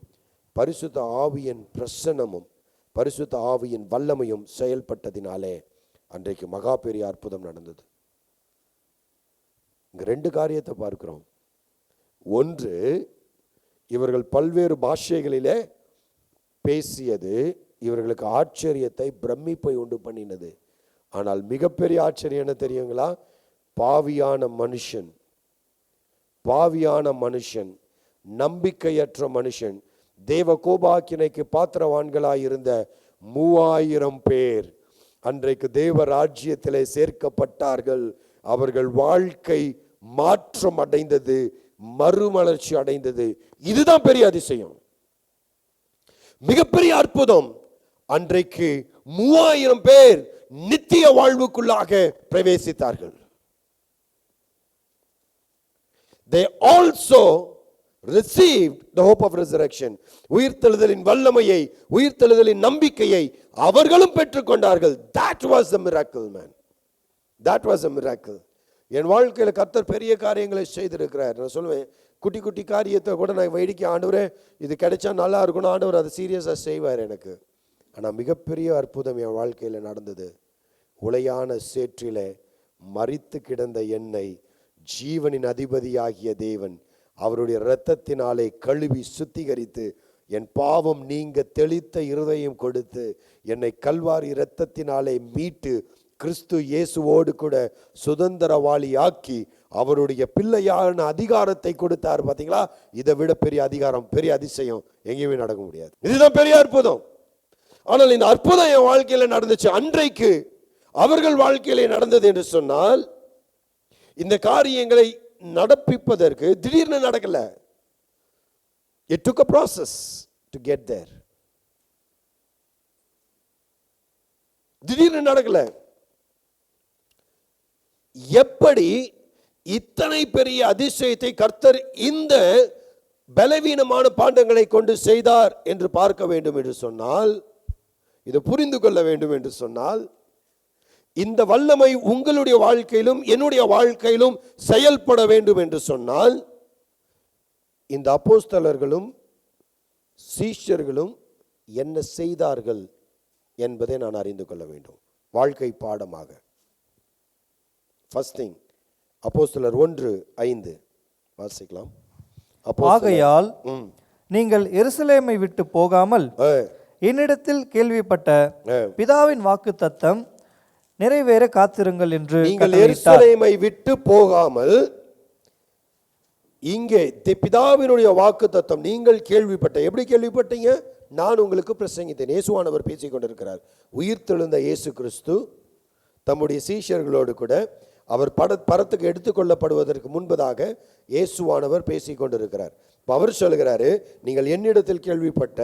பரிசுத்த ஆவியின் பிரசன்னமும் பரிசுத்த ஆவியின் வல்லமையும் செயல்பட்டதினாலே அன்றைக்கு மகா பெரிய அற்புதம் நடந்தது. இங்க 2 காரியத்தை பார்க்கிறோம். ஒன்று, இவர்கள் பல்வேறு பாஷைகளிலே பேசியது இவர்களுக்கு ஆச்சரியத்தை, பிரமிப்பை உண்டு பண்ணினது. ஆனால் மிகப்பெரிய ஆச்சரியம் என்ன தெரியுங்களா? பாவியான மனுஷன், நம்பிக்கையற்ற மனுஷன், தேவ கோபாக்கினைக்கு பாத்திரவான்களாயிருந்த 3000 பேர் அன்றைக்கு தேவ ராஜ்யத்திலே சேர்க்கப்பட்டார்கள். அவர்கள் வாழ்க்கை மாற்றம் அடைந்தது, மறுமலர்ச்சி அடைந்தது. இதுதான் பெரிய அதிசயம், மிகப்பெரிய அற்புதம். அன்றைக்கு 3000 பேர் நித்திய வாழ்வுக்குள்ளாக பிரவேசித்தார்கள். They also received the hope of resurrection. உயிர்த்தெழுதலின் வல்லமையை, உயிர்த்தெழுதலின் நம்பிக்கையை அவர்களும் பெற்றுக்கொண்டார்கள். That was the miracle, man. That was a miracle. என் வாழ்க்கையில் கர்த்தர் பெரிய காரியங்களை செய்திருக்கிறார். நான் சொல்லுவேன், குட்டி குட்டி காரியத்தை கூட நான் வேடிக்க, ஆண்டவரே இது கிடைச்சா நல்லா இருக்கணும், ஆண்டவர் அதை சீரியஸாக செய்வார் எனக்கு. ஆனால் மிகப்பெரிய அற்புதம் என் வாழ்க்கையில் நடந்தது. உளையான சேற்றிலே மரித்து கிடந்த என்னை ஜீவனின் அதிபதியாகிய தேவன் அவருடைய இரத்தத்தினாலே கழுவி சுத்திகரித்து, என் பாவம் நீங்க தெளித்த இருதயம் கொடுத்து, என்னை கல்வாரி இரத்தத்தினாலே மீட்டு கிறிஸ்து இயேசுவோடு கூட சுதந்திரவாளி ஆக்கி அவருடைய பிள்ளையான அதிகாரத்தை கொடுத்தார். பார்த்தீங்களா? இதை விட பெரிய அதிகாரம், பெரிய அதிசயம் எங்கேயுமே நடக்க முடியாது. இதுதான் பெரிய அற்புதம். ஆனால் இந்த அற்புதம் என் வாழ்க்கையில நடந்துச்சு. அன்றைக்கு அவர்கள் வாழ்க்கையிலே நடந்தது என்று சொன்னால், இந்த காரியங்களை நடப்பிப்பதற்கு திடீர்னு நடக்கல. It took a process to get there. திடீர்னு நடக்கல. எப்படி இத்தனை பெரிய அதிசயத்தை கர்த்தர் இந்த பலவீனமான பாண்டங்களை கொண்டு செய்தார் என்று பார்க்க வேண்டும் என்று சொன்னால், இதை புரிந்து கொள்ள வேண்டும் என்று சொன்னால், இந்த வல்லமை உங்களுடைய வாழ்க்கையிலும் என்னுடைய வாழ்க்கையிலும் செயல்பட வேண்டும் என்று சொன்னால், இந்த அப்போஸ்தலர்களும் சீஷர்களும் என்ன செய்தார்கள் என்பதை நான் அறிந்து கொள்ள வேண்டும், வாழ்க்கை பாடமாக. ஃபர்ஸ்ட் திங், அப்போஸ்தலர் 1:5 வாசிக்கலாம். ஆகையால் நீங்கள் எருசலேமை விட்டு போகாமல் என்னிடத்தில் கேள்விப்பட்ட பிதாவின் வாக்குத்தத்தம் நிறைவேற காத்திருங்கள் என்று. நீங்கள் எருசலேமை விட்டு போகாமல், இங்கே பிதாவினுடைய வாக்குத்தத்தம் நீங்கள் கேள்விப்பட்ட, எப்படி கேள்விப்பட்டீங்க? நான் உங்களுக்கு பிரசங்கித்தேன். இயேசுவானவர் பேசிக் கொண்டிருக்கிறார். உயிர்த்தெழுந்த இயேசு கிறிஸ்து தம்முடைய சீஷர்களோடு கூட அவர் பரத்துக்கு எடுத்துக்கொள்ளப்படுவதற்கு முன்பதாக இயேசுவானவர் பேசிக் கொண்டிருக்கிறார். அவர் சொல்கிறாரு, நீங்கள் என்னிடத்தில் கேள்விப்பட்ட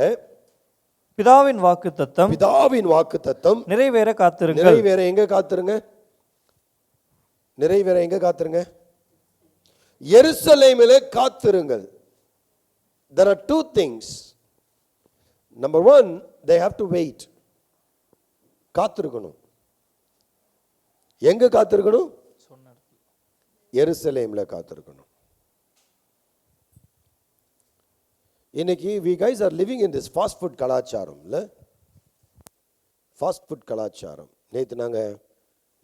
பிதாவின் வாக்குத்தத்தம் நிறைவேற காத்திருங்கள். நிறைவேற எங்க காத்திருங்க? நிறைவேற எங்க காத்திருங்க? எருசலேமிலே காத்திருங்கள். There are two things. Number one, they have to wait. காத்திருக்கணும். எங்க காத்திருக்கணும்? எருசலேம்ல காத்திருக்கணும். இன்னைக்கு we guys are living in this fast food கலாச்சாரம் இல்ல? ஃபாஸ்ட் ஃபுட் கலாச்சாரம். நேற்று நாங்கள்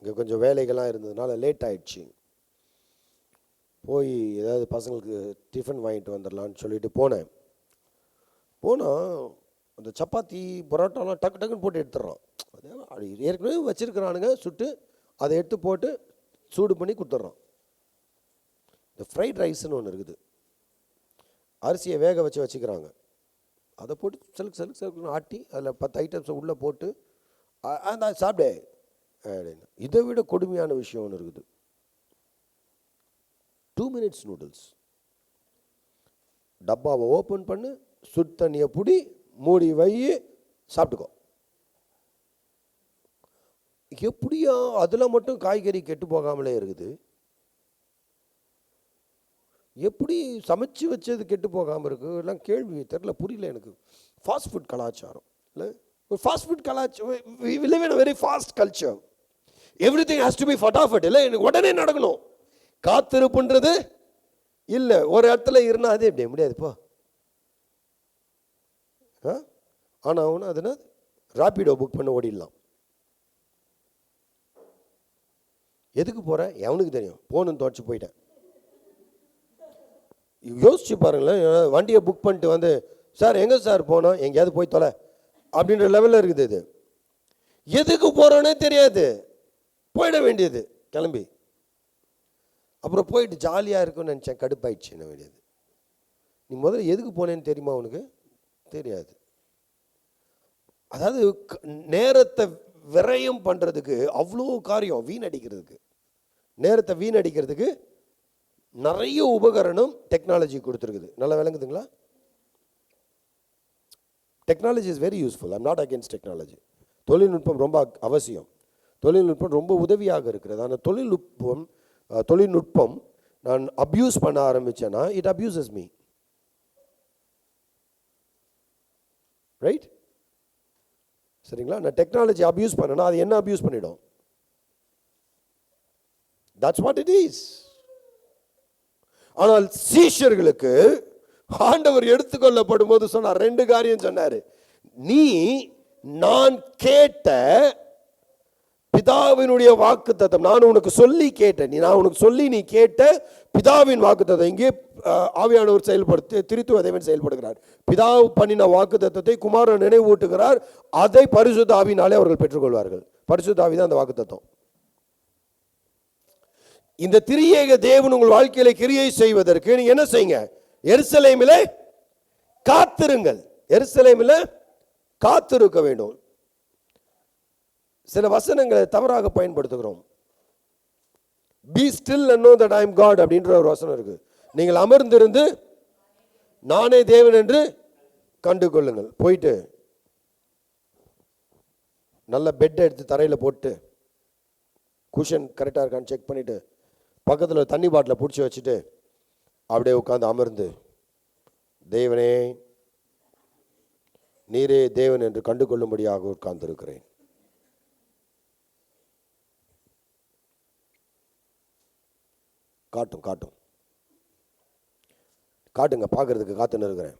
இங்கே கொஞ்சம் வேலைகள்லாம் இருந்ததுனால லேட் ஆயிடுச்சு. போய் ஏதாவது பசங்களுக்கு டிஃபன் வாங்கிட்டு வந்துடலான்னு சொல்லிட்டு போனேன். போனால் அந்த சப்பாத்தி பரோட்டாலாம் டக்கு டக்குன்னு போட்டு எடுத்துடுறான். ஏற்கனவே வச்சுருக்கிறானுங்க சுட்டு, அதை எடுத்து போட்டு சூடு பண்ணி கொடுத்துட்றான். இந்த ஃப்ரைட் ரைஸ்ன்னு ஒன்று இருக்குது, அரிசியை வேக வச்சுக்கிறாங்க. அதை போட்டு செலுக்கு ஆட்டி அதில் 10 ஐட்டம்ஸை உள்ளே போட்டு அந்த சாப்பிடே அப்படின்னு. இதை விட கொடுமையான விஷயம் ஒன்று இருக்குது, 2 minutes நூடுல்ஸ். டப்பாவை ஓப்பன் பண்ணு, சுடு தண்ணியை புடி, மூடி வை, சாப்பிட்டுக்கோ. எப்படியா அதில் மட்டும் காய்கறி கெட்டு போகாமலே இருக்குது? எப்படி சமைச்சு வச்சது கெட்டு போகாமல் இருக்கு? எல்லாம் கேள்வி தெரியல, புரியல எனக்கு. ஃபாஸ்ட் ஃபுட் கலாச்சாரம் இல்லை, ஒரு ஃபாஸ்ட் ஃபுட் கலாச்சாரம். we live in a very fast culture. everything has to be Fatafat இல்லை, எனக்கு உடனே நடக்கணும். காத்திருப்புன்றது இல்லை. ஒரு இடத்துல இருந்தால் அது எப்படி முடியாதுப்பா. ஆனால் அவனு அதுனா ராபிடோ புக் பண்ண ஓடிடலாம். எதுக்கு போகிறேன் எவனுக்கு தெரியும், போகணுன்னு தோச்சு போயிட்டேன். யோசிச்சு பாருங்களேன். வண்டியை புக் பண்ணிட்டு வந்து, சார் எங்கே சார் போனோம், எங்கேயாவது போய் தொலை அப்படின்ற லெவலில் இருக்குது. இது எதுக்கு போகிறோன்னே தெரியாது, போயிட வேண்டியது கிளம்பி. அப்புறம் போயிட்டு ஜாலியாக இருக்குன்னு நினச்சேன், கடுப்பாயிடுச்சு என்ன வேண்டியது. நீ முதல்ல எதுக்கு போனேன்னு தெரியுமா? உனக்கு தெரியாது. அதாவது நேரத்தை விரயம் பண்ணுறதுக்கு அவ்வளோ காரியம், வீணடிக்கிறதுக்கு, நேரத்தை வீணடிக்கிறதுக்கு நிறைய உபகரணம் டெக்னாலஜி கொடுத்துருக்குது. நல்லா விளங்குதுங்களா? Technology is very useful. I'm not against technology. தொழில்நுட்பம் ரொம்ப அவசியம், தொழில்நுட்பம் ரொம்ப உதவியாக இருக்கிறது. ஆனால் தொழில்நுட்பம் நான் அப்யூஸ் பண்ண ஆரம்பித்தேன்னா இட் அப்யூசஸ் மீ. ரைட்? சரிங்களா? நான் டெக்னாலஜி அப்யூஸ் பண்ணேன்னா அது என்ன அப்யூஸ் பண்ணிடும். That's what it is. ஆனால் சீஷர்களுக்கு ஆண்டவர் எடுத்துக்கொள்ளப்படும் போது சொன்னார், 2 காரியம் சொன்னாரு. நீ நான் கேட்ட பிதாவினுடைய வாக்குத்தத்தம், நான் உனக்கு சொல்லி கேட்டேன், நான் உனக்கு சொல்லி நீ கேட்ட பிதாவின் வாக்குத்தத்தம். இங்கே ஆவியானவர் செயல்படுத்தி திருத்துவ தேவன் செயல்படுகிறார். பிதாவு பண்ணின வாக்குத்தத்தத்தை குமாரன் நினைவூட்டுகிறார். அதை பரிசுத்த ஆவியினாலே அவர்கள் பெற்றுக்கொள்வார்கள். பரிசுத்த ஆவி தான் அந்த வாக்குத்தத்தம். இந்த திரியேக தேவன் உங்கள் வாழ்க்கையில கிரியை செய்வதற்கு நீங்க என்ன செய்யுங்க? எருசலேமிலே காத்திருங்கள். எருசலேமிலே காத்திருக்க வேண்டும். சில வசனங்களை தவறாக பயன்படுத்துகிறோம். Be still and know that I am God அப்படின்ற ஒரு வசனம் இருக்கு. நீங்கள் அமர்ந்திருந்து நானே தேவன் என்று கண்டு கொள்ளுங்கள். போயிட்டு நல்ல பெட் எடுத்து தரையில் போட்டு குஷன் கரெக்டாக இருக்கான்னு செக் பண்ணிட்டு பக்கத்தில் தண்ணி பாட்டிலை பிடிச்சி வச்சுட்டு அப்படியே உட்காந்து அமர்ந்து தேவனே, நீரே தேவன் என்று கண்டு கொள்ளும்படியாக உட்கார்ந்திருக்கிறேன். காட்டுங்க, பார்க்கறதுக்கு காத்துன்னு இருக்கிறேன்.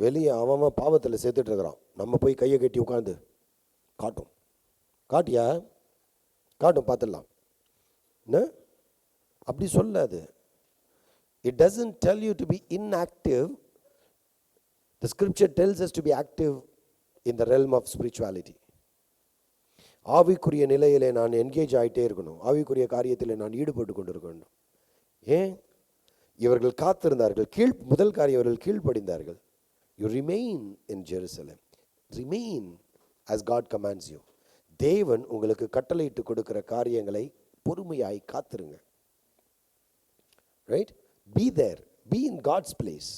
வெளியே அவன் பாவத்தில் சேர்த்துட்டு இருக்கிறான். நம்ம போய் கையை கட்டி உட்காந்து காட்டியா பார்த்துடலாம். என்ன அப்படி சொல்லாது. It doesn't tell you to be inactive. The scripture tells us to be active in the realm of spirituality. ஆவிக்குரிய நிலையிலே நான் என்கேஜ் ஆகிட்டே இருக்கணும். ஆவிக்குரிய காரியத்தில் நான் ஈடுபட்டு கொண்டு இருக்கணும். ஏன் இவர்கள் காத்திருந்தார்கள்? முதல் காரியம், இவர்கள் கீழ்ப்படிந்தார்கள். You remain in Jerusalem. Remain as God commands you. தேவன் உங்களுக்கு கட்டளையிட்டு கொடுக்கிற காரியங்களை பொறுமையாய் காத்திருங்க. Right? Be there. Be in God's place.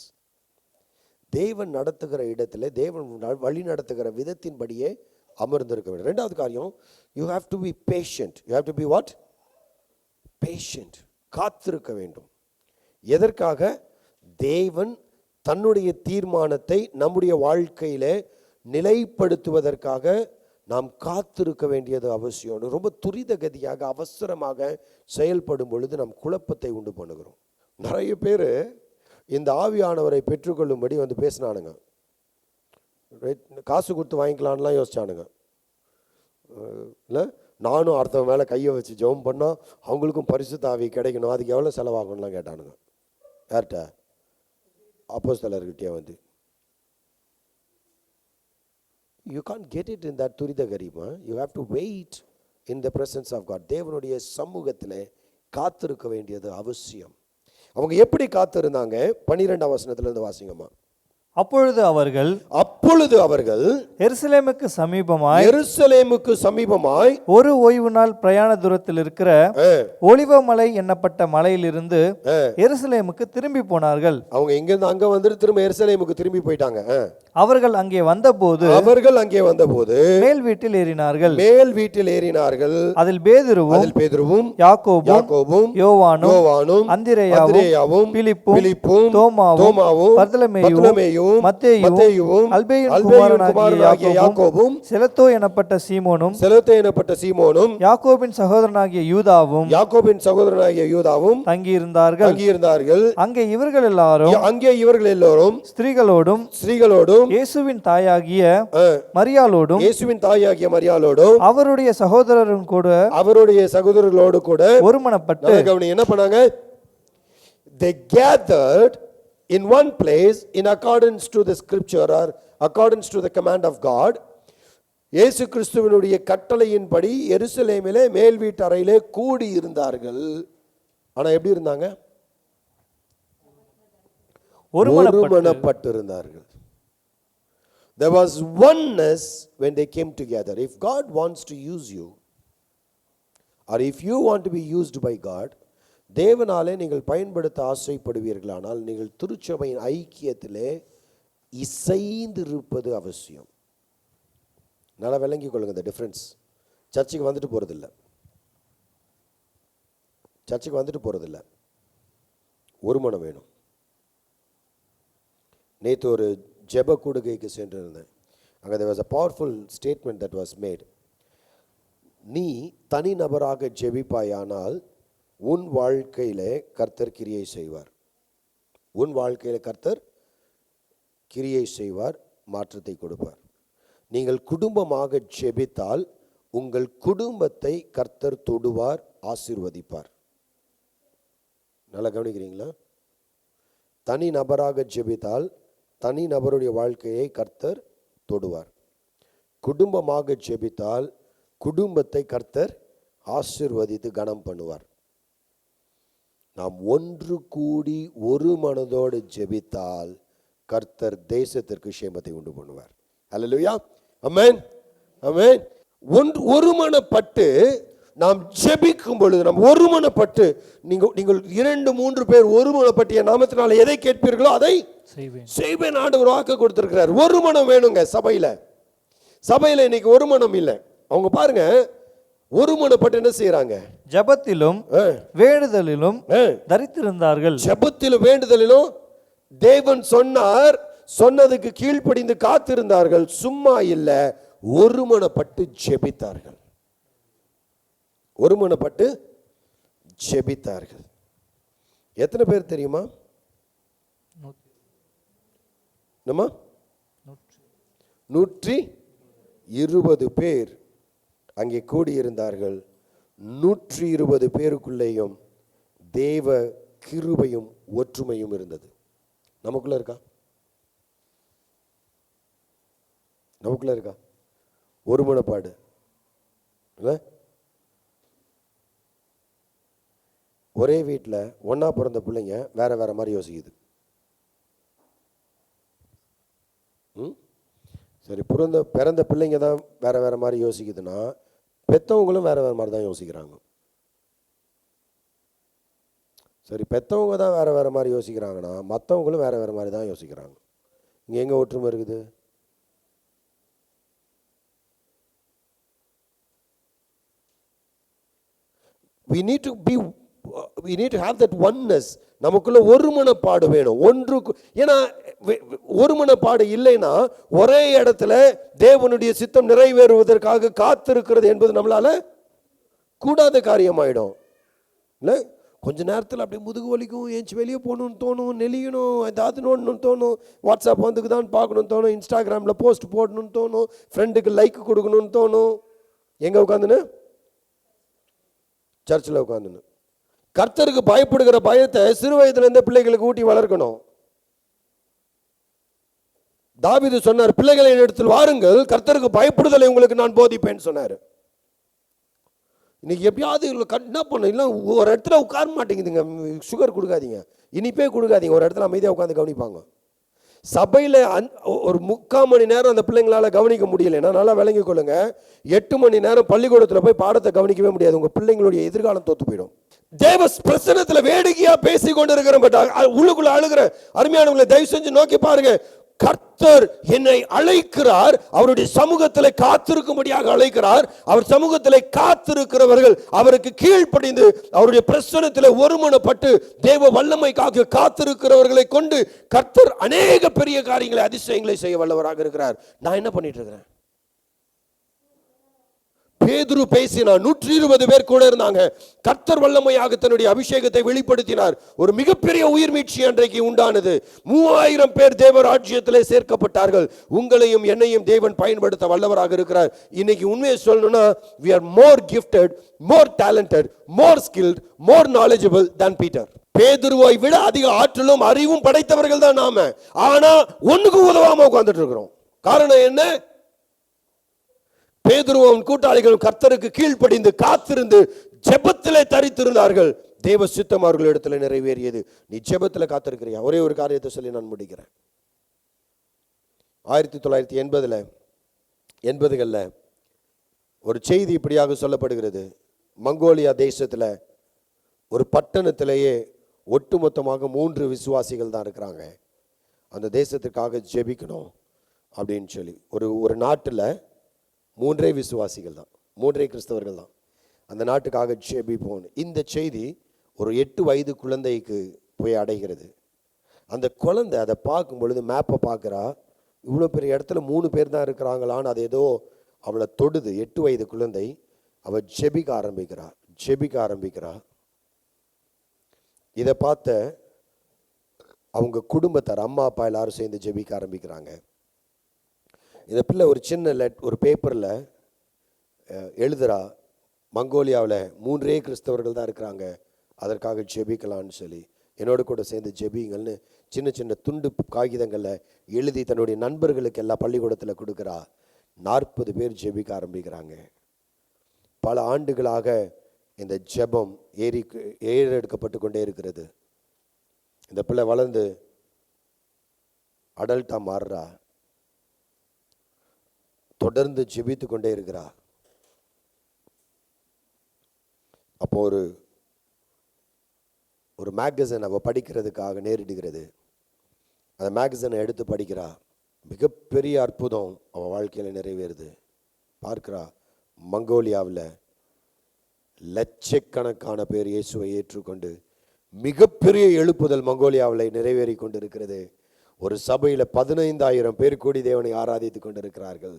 தேவன் நடத்துகிற இடத்துல, தேவன் வழி நடத்துகிற விதத்தின்படியே அமர்ந்திருக்க வேண்டும். இரண்டாவது காரியம், you have to be patient. You have to be what? Patient. காத்திருக்க வேண்டும். எதற்காக? தேவன் தன்னுடைய தீர்மானத்தை நம்முடைய வாழ்க்கையில நிலைப்படுத்துவதற்காக நாம் காத்திருக்க வேண்டியது அவசியம். ரொம்ப துரித கதியாக அவசரமாக செயல்படும் பொழுது நாம் குழப்பத்தை உண்டு பண்ணுகிறோம். நிறைய பேர் இந்த ஆவியானவரை பெற்றுக்கொள்ளும்படி வந்து பேசினானுங்க. காசு கொடுத்து வாங்கிக்கலான்லாம் யோசிச்சானுங்க. இல்லை, நானும் அடுத்தவன் மேலே கையை வச்சு ஜெபம் பண்ணால் அவங்களுக்கும் பரிசுத்த ஆவி கிடைக்கணும், அதுக்கு எவ்வளோ செலவாகணும்லாம் கேட்டானுங்க. யார்கிட்ட? அப்போஸ்தலர்கிட்டே வந்து. You can't get it in that துரித கரிமா. You have to wait in the presence of God. தேவனுடைய சமூகத்தில் காத்திருக்க வேண்டியது அவசியம். அவங்க எப்படி காத்திருந்தாங்க? 12ஆம் வசனத்திலிருந்து வாசிங்கம்மா. அப்பொழுது அவர்கள் எருசலேமுக்கு சமீபமாய் ஒரு ஓய்வு நாள் பிரயாண தூரத்தில் இருக்கிற ஒலிவமலை என்னப்பட்ட மலையிலிருந்து எருசலேமுக்கு திரும்பி போனார்கள். அவங்க இங்கிருந்து அங்க வந்து திரும்ப எருசலேமுக்கு திரும்பி போயிட்டாங்க. அவர்கள் அங்கே வந்தபோது மேல் வீட்டில் ஏறினார்கள். அதில் பேதுருவும் யாக்கோபும் யோவானும் அந்திரேயாவும் பிலிப்பும் தோமாவும் பர்தலமேயுவும் மத்தேயுவும் அல்பேயுவின் குமாரனாகிய யாக்கோபும் செலத்தோ எனப்பட்ட சீமோனும் யாக்கோபின் சகோதரனாகிய யூதாவும் தங்கியிருந்தார்கள். அங்கே இவர்கள் எல்லாரும் ஸ்திரீகளோடும் இயேசுவின் தாயாகிய மரியாளோடும் அவருடைய சகோதரர்களோடு கூட ஒருமனப்பட்டு என்ன பண்ணாங்க? They gathered in one place in accordance to the scripture or accordance to the command of God. இயேசு கிறிஸ்துவினுடைய கட்டளையின்படி எருசலேமிலே மேல் வீட்டறையிலே கூடி இருந்தார்கள். ஆனா எப்படி இருந்தாங்க? ஒருமனப்பட்டு இருந்தார்கள். There was oneness when they came together. If God wants to use you, or if you want to be used by God, தேவனாலே நீங்கள் பயன்படுத்த ஆசைப்படுவீர்களானால் நீங்கள் திருச்சபையின் ஐக்கியத்திலே இசைந்திருப்பது அவசியம். நல்லா விளங்கி கொள்ளுங்க இந்த டிஃபரன்ஸ். சர்ச்சுக்கு வந்துட்டு போறதில்லை. ஒரு மனம் வேணும். நேற்று ஒரு ஜெப கூடுகைக்கு சென்றிருந்தேன். அங்கே there was a powerful statement that was made. நீ தனி நபராக ஜெபிப்பாயானால் உன் வாழ்க்கையிலே கர்த்தர் கிரியை செய்வார், மாற்றத்தை கொடுப்பார். நீங்கள் குடும்பமாக ஜெபித்தால் உங்கள் குடும்பத்தை கர்த்தர் தொடுவார், ஆசீர்வதிப்பார். நல்லா கவனிக்கிறீங்களா? தனி நபராக ஜெபித்தால் தனி நபருடைய வாழ்க்கையை கர்த்தர் தொடுவார். குடும்பமாக ஜெபித்தால் குடும்பத்தை கர்த்தர் ஆசீர்வதித்து கனம் பண்ணுவார். நாம் ஒன்று கூடி ஒரு மனதோடு ஜெபித்தால் கர்த்தர் தேசத்திற்கு சேமத்தை உண்டு பண்ணுவார். அல்லேலூயா, ஆமென், ஆமென். ஒருமனப்பட்டு நாம் ஜெபிக்கும் பொழுது, நாம் ஒருமனப்பட்டு, நீங்கள் 2-3 பேர் ஒருமனப்பட்டு என் நாமத்தினால எதை கேட்பீர்களோ அதை செய்வேன் ஆண்டவர் வாக்கு கொடுத்திருக்கிறார். ஒரு மனம் வேணுங்க சபையில இன்னைக்கு ஒரு மனம் இல்லை. அவங்க பாருங்க, ஒருமனப்பட்டு என்ன செய்யறாங்க? ஜெபத்திலும் வேண்டுதலிலும் தரித்திருந்தார்கள். ஜெபத்திலும் வேண்டுதலிலும் தேவன் சொன்னார், சொன்னதுக்கு கீழ்ப்படிந்து காத்திருந்தார்கள். சும்மா இல்ல, ஒருமனப்பட்டு ஜெபித்தார்கள். ஒருமனப்பட்டு ஜெபித்தார்கள். எத்தனை பேர் தெரியுமா? 120 பேர் அங்கே கூடியிருந்தார்கள். 120 பேருக்குள்ளேயும் தேவ கிருபையும் ஒற்றுமையும் இருந்தது. நமக்குள்ள இருக்கா? நமக்குள்ள இருக்கா ஒருமனப்பாடு? ஒரே வீட்டில் ஒன்னா பிறந்த பிள்ளைங்க வேற வேற மாதிரி யோசிக்குது. சரி, பிறந்த பிள்ளைங்க தான் வேற வேற மாதிரி யோசிக்குதுன்னா, பெற்றவங்களும் வேற வேற மாதிரி தான் யோசிக்கிறாங்க. சரி, பெற்றவங்க தான் வேற வேற மாதிரி யோசிக்கிறாங்கன்னா, மற்றவங்களும் வேற வேற மாதிரி தான் யோசிக்கிறாங்க. இங்கே எங்கே ஒற்றுமை இருக்குது? we need to have that oneness. நமக்குள்ள ஒருமனப்பாடு வேணும். ஏன்னா ஒருமனப்பாடு இல்லைன்னா ஒரே இடத்துல தேவனுடைய சித்தம் நிறைவேறுவதற்காக காத்திருக்கிறது என்பது நம்மளால கூடாத காரியமாயிடும். இல்லை, கொஞ்ச நேரத்தில் அப்படியே முதுகு வலிக்கும், ஏஞ்சி வெளியே போகணும்னு தோணும், நெளியணும், ஏதாவது நோண்டணும்னு தோணும், வாட்ஸ்அப் வந்துக்கு தான் பார்க்கணும்னு தோணும், இன்ஸ்டாகிராமில் போஸ்ட் போடணும்னு தோணும், ஃப்ரெண்டுக்கு லைக் கொடுக்கணும்னு தோணும். எங்கே உட்காந்துன்னு? சர்ச்சில் உட்காந்துன்னு. கர்த்தருக்கு பயப்படுகிற பயத்தை சிறு வயதுல இருந்த பிள்ளைகளுக்கு ஊட்டி வளர்க்கணும். தாவீது சொன்னார், பிள்ளைகளை இடத்தில் வாருங்கள், கர்த்தருக்கு பயப்படுதலை உங்களுக்கு நான் போதிப்பேன்னு சொன்னார். இன்னைக்கு எப்பயாவது என்ன பண்ண இல்லை, ஒரு இடத்துல உட்கார மாட்டேங்குதுங்க. சுகர் கொடுக்காதீங்க, இனிப்பே கொடுக்காதீங்க, ஒரு இடத்துல அமைதியாக உட்காந்து கவனிப்பாங்க. சபையில் ஒரு 3/4 மணி நேரம் அந்த பிள்ளைங்களால கவனிக்க முடியலைன்னா நல்லா விளங்கி கொள்ளுங்க, 8 மணி நேரம் பள்ளிக்கூடத்தில் போய் பாடத்தை கவனிக்கவே முடியாது. உங்க பிள்ளைங்களுடைய எதிர்காலம் தோத்து போயிடும். தேவ பிரசன்னத்துல வேடிக்கையா பேசி கொண்டு இருக்கிற உள்ளுக்குள்ள அழுகிற அருமையானவங்களை தயவு செஞ்சு நோக்கி பாருங்க. கர்த்தர் என்னை அழைக்கிறார், அவருடைய சமூகத்தில் காத்திருக்கும்படியாக அழைக்கிறார். அவர் சமூகத்தில் காத்திருக்கிறவர்கள் அவருக்கு கீழ்ப்படிந்து அவருடைய பிரசன்னத்தில் ஒருமனப்பட்டு தேவ வல்லமைக்காக காத்திருக்கிறவர்களை கொண்டு கர்த்தர் அநேக பெரிய காரியங்களை, அதிசயங்களை செய்ய வல்லவராக இருக்கிறார். நான் என்ன பண்ணிட்டு இருக்கிறேன்? பேதுரு பேசினார், 120 பேர் கூட இருந்தாங்க. கர்த்தர் வல்லமையாக தன்னுடைய அபிஷேகத்தை வெளிப்படுத்தினார். ஒரு மிகப்பெரிய உயிர் மீட்சி அன்றைக்கு உண்டானது. 3000 பேர் தேவ ராஜ்யத்திலே சேர்க்கப்பட்டார்கள். உங்களையும் என்னையும் தேவன் பயன்படுத்த வல்லவராக இருக்கிறார். இன்னைக்கு உண்மையை சொல்லணும்னா, we are more gifted, more talented, more skilled, more knowledgeable than Peter. பேதுருவை விட அதிக ஆற்றலும் அறிவும் படைத்தவர்கள் தான் நாம. ஆனா ஒண்ணுக்கு உதவாம உட்கார்ந்துட்டு இருக்கிறோம். காரணம் என்ன? பேதுருவும் கூட்டாளிகளும் கர்த்தருக்கு கீழ்ப்படிந்து காத்திருந்து ஜெபத்திலே தரித்திருந்தார்கள். தேவ சித்தம் அவர்கள் இடத்துல நிறைவேறியது. நீ ஜெபத்தில் காத்திருக்கிறியா? ஒரே ஒரு காரியத்தை சொல்லி நான் முடிக்கிறேன். 1980களில் ஒரு செய்தி இப்படியாக சொல்லப்படுகிறது. மங்கோலியா தேசத்தில் ஒரு பட்டணத்திலேயே ஒட்டுமொத்தமாக 3 விசுவாசிகள் தான் இருக்கிறாங்க. அந்த தேசத்துக்காக ஜெபிக்கணும் அப்படின்னு சொல்லி ஒரு நாட்டில் 3 விசுவாசிகள் தான், 3 கிறிஸ்தவர்கள் தான். அந்த நாட்டுக்காக ஜெபிப்போம். இந்த செய்தி ஒரு 8 வயது குழந்தைக்கு போய் அடைகிறது. அந்த குழந்தை அதை பார்க்கும் பொழுது மேப்பை பார்க்குறா, இவ்வளோ பெரிய இடத்துல 3 பேர் தான் இருக்கிறாங்களான்னு அது ஏதோ அவளை தொடுது. 8 வயது குழந்தை. அவள் ஜெபிக்க ஆரம்பிக்கிறா. இதை பார்த்த அவங்க குடும்பத்தார், அம்மா அப்பா எல்லாரும் சேர்ந்து ஜெபிக்க ஆரம்பிக்கிறாங்க. இந்த பிள்ளை ஒரு சின்ன ஒரு பேப்பரில் எழுதுறா, மங்கோலியாவில் 3 கிறிஸ்தவர்கள் தான் இருக்கிறாங்க, அதற்காக ஜெபிக்கலான்னு சொல்லி என்னோட கூட சேர்ந்து ஜெபிங்கள்னு சின்ன சின்ன துண்டு காகிதங்களில் எழுதி தன்னுடைய நண்பர்களுக்கு எல்லா பள்ளிக்கூடத்தில் கொடுக்குறா. 40 பேர் ஜெபிக்க ஆரம்பிக்கிறாங்க. பல ஆண்டுகளாக இந்த ஜெபம் ஏறெடுக்கப்பட்டு கொண்டே இருக்கிறது. இந்த பிள்ளை வளர்ந்து அடல்ட்டா மாறுறா. தொடர்ந்து ஜெபித்து கொண்டே இருக்கிறா. அப்போ ஒரு மேகசின் அவ படிக்கிறதுக்காக நேரிடுகிறது. அந்த மேகசினை எடுத்து படிக்கிறா. மிகப்பெரிய அற்புதம் அவள் வாழ்க்கையில் நிறைவேறுது. பார்க்கிறா, மங்கோலியாவில் லட்சக்கணக்கான பேர் இயேசுவை ஏற்றுக்கொண்டு மிகப்பெரிய எழுப்புதல் மங்கோலியாவில் நிறைவேறி கொண்டிருக்கிறது. ஒரு சபையில் 15,000 பேர் கூடி தேவனை ஆராதித்து கொண்டிருக்கிறார்கள்.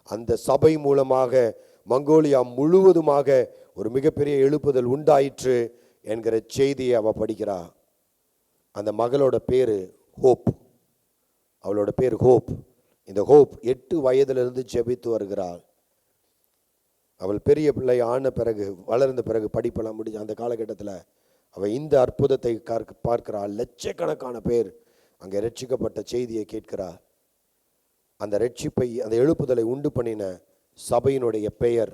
அந்த சபை மூலமாக மங்கோலியா முழுவதுமாக ஒரு மிகப்பெரிய எழுப்புதல் உண்டாயிற்று என்கிற செய்தியை அவ படிக்கிறா. அந்த மகளோட பேரு ஹோப். அவளோட பேர் ஹோப். இந்த ஹோப் 8 வயதிலிருந்து ஜெபித்து வருகிறாள். அவள் பெரிய பிள்ளை ஆன பிறகு, வளர்ந்த பிறகு, படிப்பெல்லாம் முடிஞ்ச அந்த காலகட்டத்தில் அவள் இந்த அற்புதத்தை பார்க்கிறாள். லட்சக்கணக்கான பேர் அங்கே ரட்சிக்கப்பட்ட செய்தியை கேட்கிறார். அந்த ரட்சிப்பை, அந்த எழுப்புதலை உண்டு பண்ணின சபையினுடைய பெயர்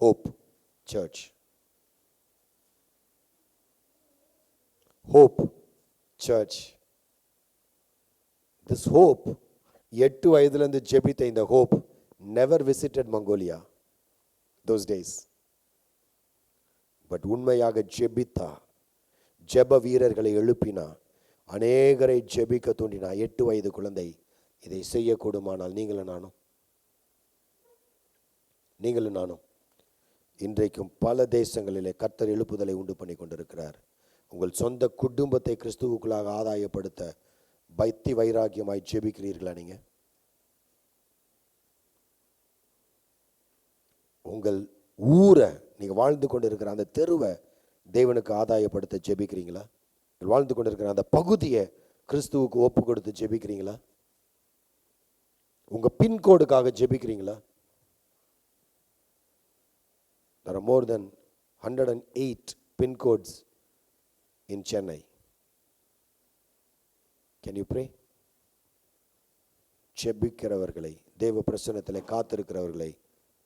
Hope church. Hope church. This Hope, 8 வயதிலிருந்து ஜெபித்த இந்த Hope never visited Mongolia those days. But உண்மையாக ஜெபித்தா, ஜெப வீரர்களை எழுப்பினா, அநேகரை ஜெபிக்க தூண்டினா. 8 வயது குழந்தை இதை செய்யக்கூடுமானால் நீங்களும் நானும் இன்றைக்கும் பல தேசங்களிலே கர்த்தர் எழுப்புதலை உண்டு பண்ணி கொண்டிருக்கிறார். உங்கள் சொந்த குடும்பத்தை கிறிஸ்துவுக்குள்ளாக ஆதாயப்படுத்த பக்தி வைராக்கியமாய் ஜெபிக்கிறீர்களா? நீங்க உங்கள் ஊரை, நீங்க வாழ்ந்து கொண்டிருக்கிற அந்த தெருவை தேவனுக்கு ஆதாயப்படுத்த ஜெபிக்கிறீங்களா? வாழ்ந்து கொண்டிருக்கிற அந்த பகுதியை கிறிஸ்துவுக்கு ஒப்பு கொடுத்து ஜெபிக்கிறீங்களா? உங்க பின்கோடுக்காக ஜெபிக்கிறீங்களா? There are more than 108 pin codes in Chennai. Can you pray? ஜெபிக்கிறவர்களை, தேவ பிரசன்னத்தில் காத்திருக்கிறவர்களை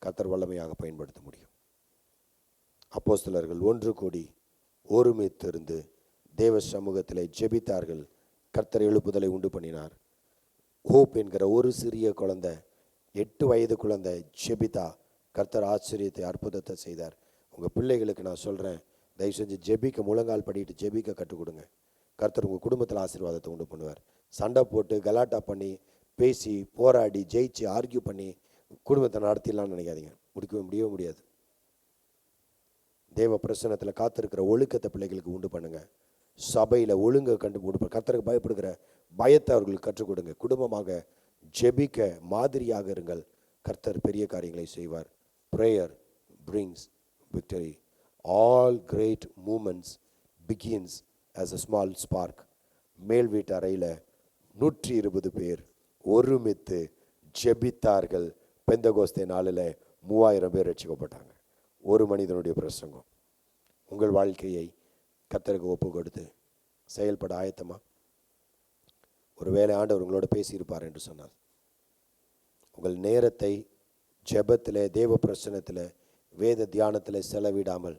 கர்த்தர் வல்லமையாக பயன்படுத்த முடியும். அப்போஸ்தலர்கள் 1 கூடி ஒருமித்திருந்து தேவ சமூகத்தில் ஜெபித்தார்கள். கர்த்தர் எழுப்புதலை உண்டு பண்ணினார். ஹோப் என்கிற ஒரு சிறிய குழந்தை, 8 வயது குழந்தை ஜெபித்தா. கர்த்தர் ஆச்சரியத்தை, அற்புதத்தை செய்தார். உங்கள் பிள்ளைகளுக்கு நான் சொல்கிறேன், தயவு செஞ்சு ஜெபிக்க, முழங்கால் படிட்டு ஜெபிக்க கற்றுக் கொடுங்க. கர்த்தர் உங்கள் குடும்பத்தில் ஆசீர்வாதத்தை உண்டு பண்ணுவார். சண்டை போட்டு கலாட்டா பண்ணி பேசி போராடி ஜெயிச்சு ஆர்கியூ பண்ணி குடும்பத்தை நடத்திடலாம்னு நினைக்காதீங்க. முடியவே முடியாது. தேவ பிரசன்னத்தில் காத்திருக்கிற ஒழுக்கத்தை பிள்ளைகளுக்கு உண்டு பண்ணுங்க. சபையில் ஒழுங்கை உண்டு கர்த்தருக்கு பயப்படுகிற பயத்தை அவர்களுக்கு கற்றுக் கொடுங்க. குடும்பமாக ஜெபிக்க மாதிரியாக இருங்கள். கர்த்தர் பெரிய காரியங்களை செய்வார். Prayer brings victory. All great movements begins as a small spark. மேல் வீட்டு அறையில் 120 பேர் ஒருமித்து ஜெபித்தார்கள். பெந்தகோஸ்தே நாளில் 3000 பேர் ரட்சிக்கப்பட்டாங்க. ஒரு மனிதனுடைய பிரசங்கம். உங்கள் வாழ்க்கையை கர்த்தருக்கு ஒப்பு கொடுத்து செயல்பட ஆயத்தமா? ஒருவேளை ஆண்டவர் உங்களோட பேசியிருப்பார் என்று சொன்னார். உங்கள் நேரத்தை ஜெபத்தில், தேவ பிரசன்னத்தில், வேத தியானத்தில் செலவிடாமல்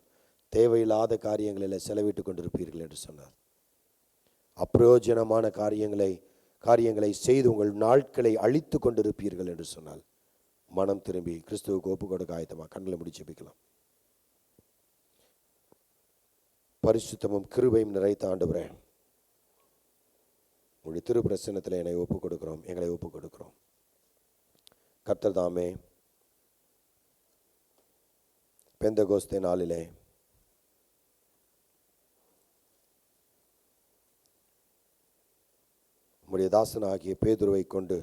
தேவையில்லாத காரியங்களில் செலவிட்டு கொண்டிருப்பீர்கள் என்று சொன்னார். அப்பிரயோஜனமான காரியங்களை செய்து உங்கள் நாட்களை அழித்து கொண்டிருப்பீர்கள் என்று சொன்னால் மனம் திரும்பி கிறிஸ்துவுக்கு ஒப்பு கொடுக்க ஆயத்தமா? கண்களை முடிச்சு ஜெபிக்கலாம். பரிசுத்தமும் கிருபையும் நிறைத்த ஆண்டவரே, உங்களுடைய திரு பிரசன்னத்தில் என்னை ஒப்பு கொடுக்கிறோம், எங்களை ஒப்பு கொடுக்கிறோம். கர்த்தர் தாமே பெந்தகோஸ்தே நாளிலே உம்முடைய தாசனாகிய பேதுருவை கொண்டு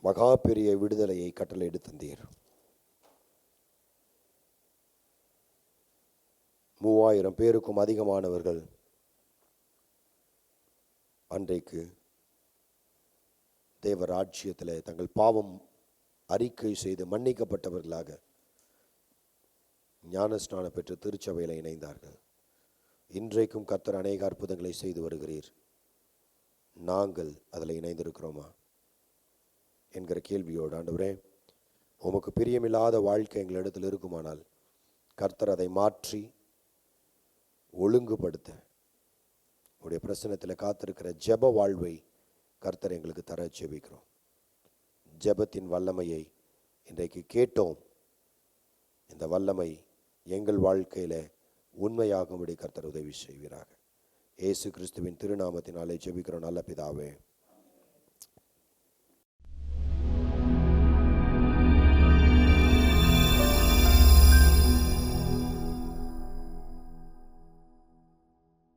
மகா பெரிய விடுதலையை கட்டளையிட்டு தந்தீர். 3000 பேருக்கும் அதிகமானவர்கள் அன்றைக்கு தேவ ராஜ்யத்தில் தங்கள் பாவம் அறிக்கை செய்து மன்னிக்கப்பட்டவர்களாக ஞானஸ்நானம் பெற்று திருச்சபையில் இணைந்தார்கள். இன்றைக்கும் கர்த்தர் அநேக அற்புதங்களை செய்து வருகிறீர். நாங்கள் அதில் இணைந்திருக்கிறோமா என்கிற கேள்வியோடு, ஆண்டவரே, உமக்கு பிரியமில்லாத வாழ்க்கை எங்களிடத்தில் இருக்குமானால் கர்த்தர் அதை மாற்றி ஒழுங்குபடுத்த உடைய பிரசன்னத்தில் காத்திருக்கிற ஜெப வாழ்வை கர்த்தர் எங்களுக்கு தர ஜெபிக்கிறோம். ஜெபத்தின் வல்லமையை இன்றைக்கு கேட்டோம். இந்த வல்லமை எங்கள் வாழ்க்கையில் உண்மையாகும்படி கர்த்தர் உதவி செய்வீராக. இயேசு கிறிஸ்துவின் திருநாமத்தினாலே ஜெபிக்கிறோம் நல்ல பிதாவே.